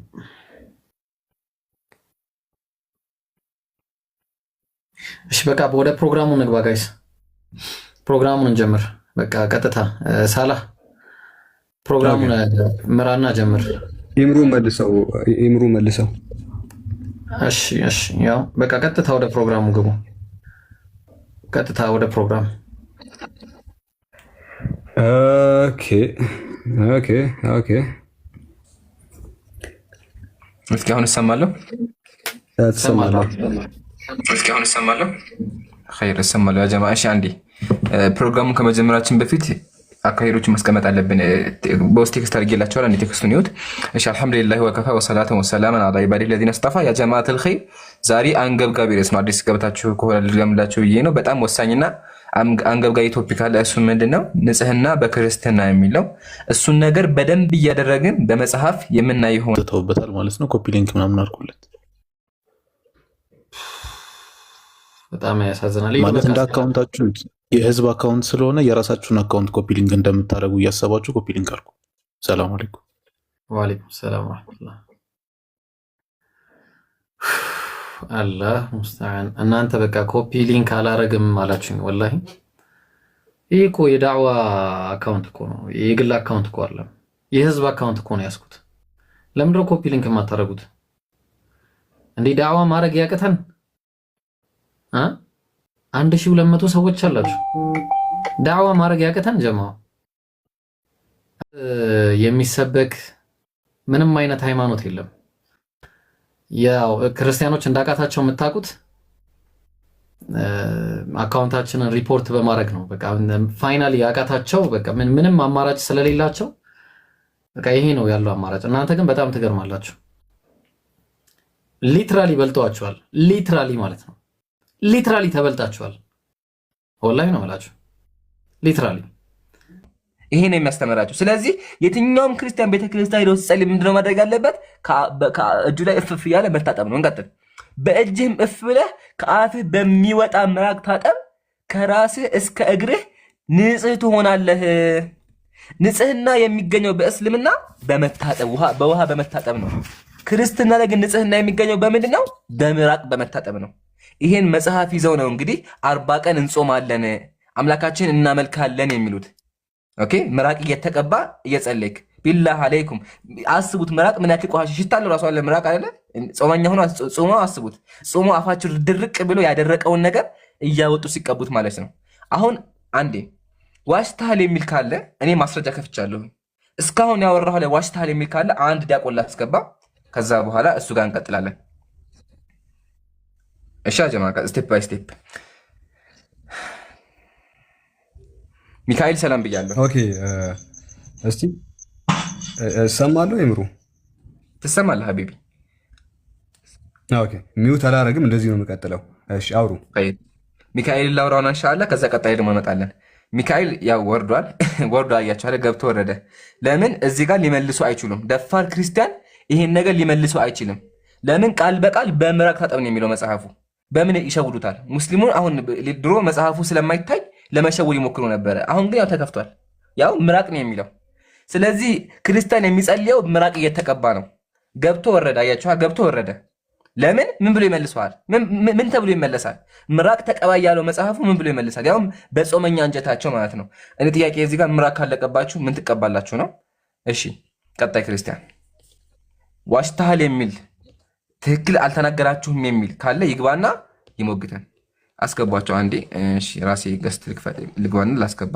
እሺ በቃ ወደ ፕሮግራሙ እንግባ ጋይስ። ፕሮግራሙን እንጀምር። በቃ ቀጥታ ሳላ ፕሮግራሙን ምራና ጀምር። ኢምሩ መልሰው። እሺ ያው በቃ ቀጥታ ወደ ፕሮግራሙ ግቡ። ቀጥታ ወደ ፕሮግራም። ኦኬ እስኪ አሁን እሰማለሁ። ኸይር እሰማለሁ ያ ጀማ። እሺ አንዴ ፕሮግራሙን ከመጀመራችን በፊት አካሄዶችን ማስቀመጥ አለብን። በውስጥ ቴክስት አድርጌላችኋል። አንዴ ቴክስቱን ይዩት። እሺ አልሐምዱሊላህ ወከፋ ወሰላቱ ወሰላሙን ዐላ ኢባዲሂ ለዚነ እስጠፋ። ያ ጀማዓተል ኸይር ዛሬ አንገብጋቢ ርዕስ ነው። አዲስ ገብታችሁ ከሆነ ልገምላችሁ ብዬ ነው። በጣም ወሳኝና አንገብጋቢ ቶፒክ አለ። እሱ ምንድነው? ንጽህና በክርስትና የሚለው እሱን ነገር በደንብ እያደረግን በመጽሐፍ የምናየው ሆነ ተውበታል ማለት ነው። ኮፒ ሊንክ ምናምን አድርጉለት። በጣም ያሳዝናል ማለት እንደ አካውንታችሁ የህዝብ አካውንት ስለሆነ የራሳችሁን አካውንት ኮፒ ሊንክ እንደምታደርጉ እያሰባችሁ ኮፒ ሊንክ አድርጉ። ሰላም አለይኩም። ወአለይኩም ሰላም ወራህመቱላህ። አላህ ሙስተዓን። እናንተ በቃ ኮፒ ሊንክ አላረግም አላችሁኝ። ወላሂ ይሄ እኮ የዳዕዋ አካውንት እኮ ነው፣ የግል አካውንት እኮ አይደለም፣ የህዝብ አካውንት እኮ ነው ያስኩት። ለምንድነው ኮፒ ሊንክ የማታረጉት? እንዴ ዳዕዋ ማድረግ ያቅተን 1200 ሰዎች አላችሁ። ዳዕዋ ማድረግ ያቅተን ጀማዓ። የሚሰበክ ምንም አይነት ሃይማኖት የለም። ያው ክርስቲያኖች እንዳቃታቸው የምታውቁት አካውንታችንን ሪፖርት በማድረግ ነው። በቃ ፋይናሊ ያቃታቸው በቃ ምንም አማራጭ ስለሌላቸው በቃ ይሄ ነው ያለው አማራጭ። እናንተ ግን በጣም ትገርማላችሁ። ሊትራሊ በልተዋችኋል። ሊትራሊ ማለት ነው። ሊትራሊ ተበልጣችኋል። ወላሂ ነው የምላችሁ። ሊትራሊ ይሄ ነው የሚያስተምራችሁ። ስለዚህ የትኛውም ክርስቲያን ቤተክርስቲያን ሄዶ ሲጸልይ ምንድነው ማድረግ ያለበት? እጁ ላይ እፍፍ እያለ መታጠብ ነው። እንቀጥል። በእጅህም እፍ ብለህ ከአፍህ በሚወጣ ምራቅ ታጠብ፣ ከራስህ እስከ እግርህ ንጽህ ትሆናለህ። ንጽህና የሚገኘው በእስልምና በመታጠብ በውሃ በመታጠብ ነው። ክርስትና ላይ ግን ንጽህና የሚገኘው በምንድን ነው? በምራቅ በመታጠብ ነው። ይሄን መጽሐፍ ይዘው ነው እንግዲህ 40 ቀን እንጾማለን አምላካችን እናመልካለን የሚሉት። ኦኬ ምራቅ እየተቀባ እየጸለይክ ቢላህ አለይኩም አስቡት። ምራቅ ምን ያክል ቆሻሻ ሽታ አለው ራሱ አለ ምራቅ አይደለ? ጾመኛ ሆኖ ጾሞ አስቡት። ጾሞ አፋችሁ ድርቅ ብሎ ያደረቀውን ነገር እያወጡ ሲቀቡት ማለት ነው። አሁን አንዴ ዋሽታል የሚል ካለ እኔ ማስረጃ ከፍቻለሁ። እስካሁን ያወራሁ ላይ ዋሽታል የሚል ካለ አንድ ዲያቆን ላስገባ። ከዛ በኋላ እሱ ጋር እንቀጥላለን። እሺ ጀማ ስቴፕ ባይ ስቴፕ። ሚካኤል ሰላም ብያለሁ። ኦኬ እስቲ እሰማለሁ። ይምሩ ትሰማለህ ሀቢቢ? ኦኬ ሚውት አላረግም። እንደዚህ ነው የምቀጥለው። እሺ አውሩ። ሚካኤል ላውራውና ኢንሻአላህ ከዛ ቀጣይ ደግሞ እንመጣለን። ሚካኤል ያው ወርዷል። አያችኋለሁ፣ ገብቶ ወረደ። ለምን እዚህ ጋር ሊመልሱ አይችሉም። ደፋር ክርስቲያን ይሄን ነገር ሊመልሱ አይችልም። ለምን ቃል በቃል በምራቅ ታጠብ ነው የሚለው መጽሐፉ። በምን ይሸውዱታል ሙስሊሙን? አሁን ድሮ መጽሐፉ ስለማይታይ ለመሸወድ ይሞክሩ ነበረ። አሁን ግን ያው ተከፍቷል። ያው ምራቅ ነው የሚለው። ስለዚህ ክርስቲያን የሚጸልየው ምራቅ እየተቀባ ነው። ገብቶ ወረደ። አያችኋ፣ ገብቶ ወረደ። ለምን ምን ብሎ ይመልሰዋል? ምን ተብሎ ይመለሳል? ምራቅ ተቀባ ያለው መጽሐፉ ምን ብሎ ይመልሳል? ያው በጾመኛ አንጀታቸው ማለት ነው። እኔ ጥያቄ እዚህ ጋር ምራቅ ካለቀባችሁ ምን ትቀባላችሁ ነው? እሺ ቀጣይ ክርስቲያን ዋሽታል የሚል ትክክል አልተናገራችሁም የሚል ካለ ይግባና ይሞግተን። አስገቧቸው አንዴ። እሺ ራሴ ገስት ልግባና ላስገባ።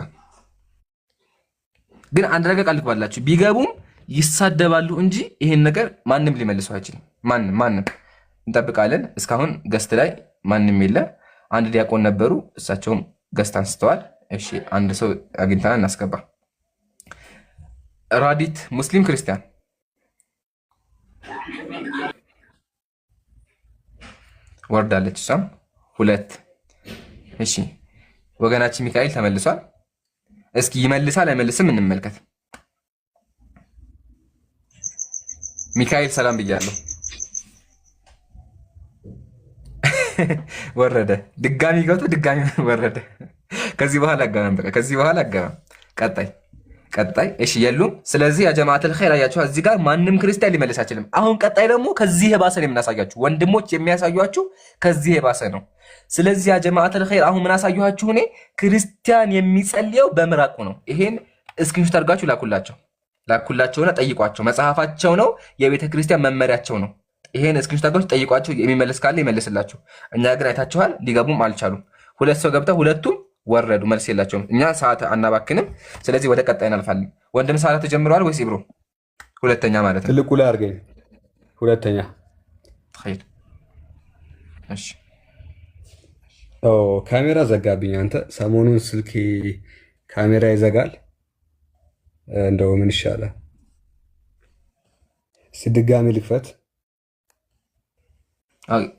ግን አንድ ነገር ቃል ልግባላችሁ፣ ቢገቡም ይሳደባሉ እንጂ ይሄን ነገር ማንም ሊመልሰው አይችልም። ማንም እንጠብቃለን። እስካሁን ገስት ላይ ማንም የለ። አንድ ዲያቆን ነበሩ፣ እሳቸውም ገስት አንስተዋል። እሺ አንድ ሰው አግኝተናል፣ እናስገባ። ራዲት ሙስሊም ክርስቲያን ወርዳለች። እሷም 2። እሺ ወገናችን ሚካኤል ተመልሷል። እስኪ ይመልሳል አይመልስም እንመልከት። ሚካኤል ሰላም ብያለሁ። ወረደ። ድጋሚ ገብቶ ድጋሚ ወረደ። ከዚህ በኋላ አጋማም በቃ ከዚህ በኋላ አጋማም። ቀጣይ እሺ የሉም። ስለዚህ ያ ጀማዓተል ኸይር አያችሁ፣ እዚህ ጋር ማንም ክርስቲያን ሊመልስ አይችልም። አሁን ቀጣይ ደግሞ ከዚህ የባሰ ነው የምናሳያችሁ። ወንድሞች የሚያሳዩአችሁ ከዚህ የባሰ ነው። ስለዚህ ያ ጀማዓተል ኸይር አሁን ምን አሳዩአችሁ? እኔ ክርስቲያን የሚጸልየው በምራቁ ነው። ይሄን እስክሪንሾት አድርጋችሁ ላኩላቸው። ላኩላቸውና ጠይቋቸው። መጽሐፋቸው ነው፣ የቤተ ክርስቲያን መመሪያቸው ነው። ይሄን እስክሪንሾታቸው ጠይቋቸው። የሚመልስ ካለ ይመልስላቸው። እኛ ግን አይታችኋል፣ ሊገቡም አልቻሉም። 2 ሰው ገብተው ሁለቱም ወረዱ፣ መልስ የላቸውም። እኛ ሰዓት አናባክንም። ስለዚህ ወደ ቀጣይ እናልፋለን። ወንድም ሳላ ተጀምረዋል ወይስ ኢብሮ? ሁለተኛ ማለት ነው። ትልቁ ላይ አድርገኝ። ሁለተኛ እሺ። ካሜራ ዘጋብኝ። አንተ ሰሞኑን ስልኬ ካሜራ ይዘጋል። እንደው ምን ይሻላል? ድጋሚ ልክፈት።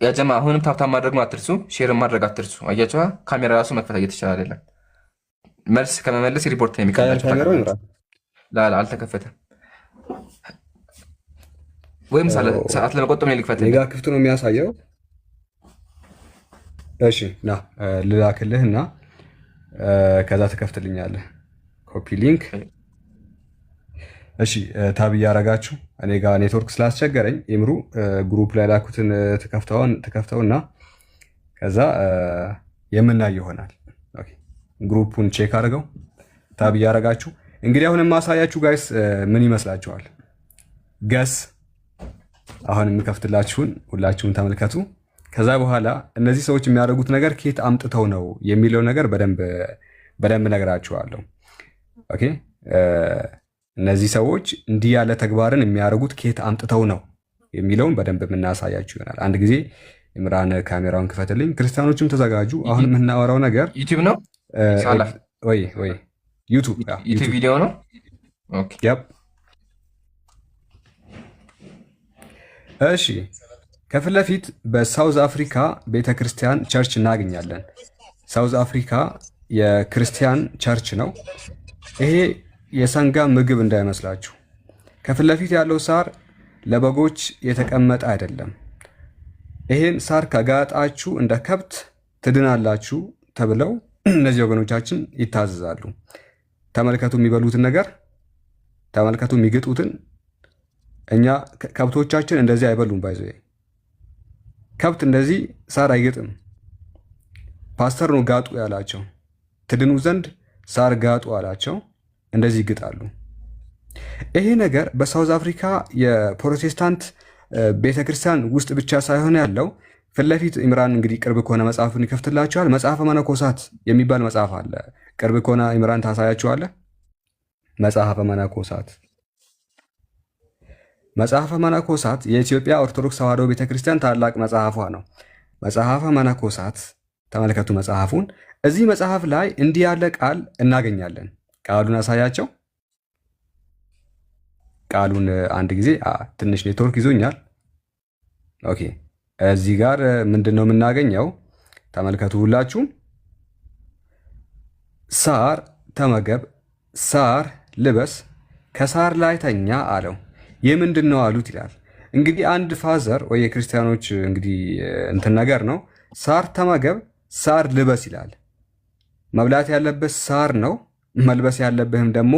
ያጀማ አሁንም ታብታብ ማድረግ አትርሱ፣ ሼር ማድረግ አትርሱ። አያችኋ ካሜራ ራሱ መክፈት እየተቻለ አይደለም። መልስ ከመመለስ ሪፖርት ነው የሚቀርባችሁ። ላላ አልተከፈተም ወይም ሰዓት ለመቆጠብ ነው ልክፈት። ኔጋ ክፍት ነው የሚያሳየው። እሺ ና ልላክልህ እና ከዛ ትከፍትልኛለህ። ኮፒ ሊንክ። እሺ ታብ እያረጋችሁ እኔ ጋር ኔትወርክ ስላስቸገረኝ ኢምሩ ግሩፕ ላይ ላኩትን ትከፍተውና ከዛ የምናይ ይሆናል። ኦኬ ግሩፑን ቼክ አድርገው ታብ እያረጋችሁ። እንግዲህ አሁን የማሳያችሁ ጋይስ ምን ይመስላችኋል? ገስ አሁን የምከፍትላችሁን ሁላችሁም ተመልከቱ። ከዛ በኋላ እነዚህ ሰዎች የሚያደርጉት ነገር ከየት አምጥተው ነው የሚለው ነገር በደንብ ነግራችኋለሁ። ኦኬ እነዚህ ሰዎች እንዲህ ያለ ተግባርን የሚያደርጉት ከየት አምጥተው ነው የሚለውን በደንብ የምናሳያችሁ ይሆናል። አንድ ጊዜ ኢምራን ካሜራውን ክፈትልኝ። ክርስቲያኖችም ተዘጋጁ። አሁን የምናወራው ነገር ዩቲዩብ ነው ወይ ዩቲዩብ ቪዲዮ ነው። ኦኬ እሺ ከፊት ለፊት በሳውዝ አፍሪካ ቤተክርስቲያን ቸርች እናገኛለን። ሳውዝ አፍሪካ የክርስቲያን ቸርች ነው። ይሄ የሰንጋ ምግብ እንዳይመስላችሁ። ከፊት ለፊት ያለው ሳር ለበጎች የተቀመጠ አይደለም። ይሄን ሳር ከጋጣችሁ እንደ ከብት ትድናላችሁ ተብለው እነዚህ ወገኖቻችን ይታዘዛሉ። ተመልከቱ የሚበሉትን ነገር፣ ተመልከቱ የሚግጡትን። እኛ ከብቶቻችን እንደዚህ አይበሉም። ባይዘ ከብት እንደዚህ ሳር አይግጥም። ፓስተር ነው ጋጡ ያላቸው። ትድኑ ዘንድ ሳር ጋጡ አላቸው። እንደዚህ ይግጣሉ። ይሄ ነገር በሳውዝ አፍሪካ የፕሮቴስታንት ቤተክርስቲያን ውስጥ ብቻ ሳይሆን ያለው ፊት ለፊት ኢምራን እንግዲህ ቅርብ ከሆነ መጽሐፉን ይከፍትላቸዋል። መጽሐፈ መነኮሳት የሚባል መጽሐፍ አለ። ቅርብ ከሆነ ኢምራን ታሳያቸዋለህ። መጽሐፈ መነኮሳት መጽሐፈ መነኮሳት የኢትዮጵያ ኦርቶዶክስ ተዋሕዶ ቤተክርስቲያን ታላቅ መጽሐፏ ነው። መጽሐፈ መነኮሳት ተመልከቱ መጽሐፉን። እዚህ መጽሐፍ ላይ እንዲህ ያለ ቃል እናገኛለን። ቃሉን አሳያቸው። ቃሉን አንድ ጊዜ ትንሽ ኔትወርክ ይዞኛል። ኦኬ እዚህ ጋር ምንድን ነው የምናገኘው? ተመልከቱ ሁላችሁም። ሳር ተመገብ፣ ሳር ልበስ፣ ከሳር ላይ ተኛ አለው። የምንድን ነው አሉት ይላል። እንግዲህ አንድ ፋዘር ወይ የክርስቲያኖች እንግዲህ እንትን ነገር ነው። ሳር ተመገብ፣ ሳር ልበስ ይላል። መብላት ያለበት ሳር ነው፣ መልበስ ያለብህም ደግሞ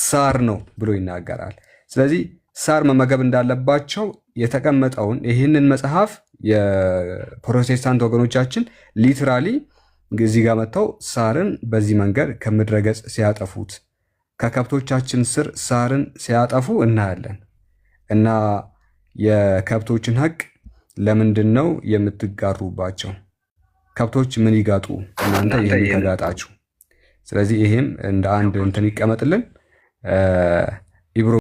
ሳር ነው ብሎ ይናገራል። ስለዚህ ሳር መመገብ እንዳለባቸው የተቀመጠውን ይህንን መጽሐፍ የፕሮቴስታንት ወገኖቻችን ሊትራሊ እዚህ ጋር መጥተው ሳርን በዚህ መንገድ ከምድረ ገጽ ሲያጠፉት፣ ከከብቶቻችን ስር ሳርን ሲያጠፉ እናያለን። እና የከብቶችን ሐቅ ለምንድን ነው የምትጋሩባቸው? ከብቶች ምን ይጋጡ? እናንተ ይህን ተጋጣችሁ። ስለዚህ ይሄም እንደ አንድ እንትን ይቀመጥልን። ኢብሮ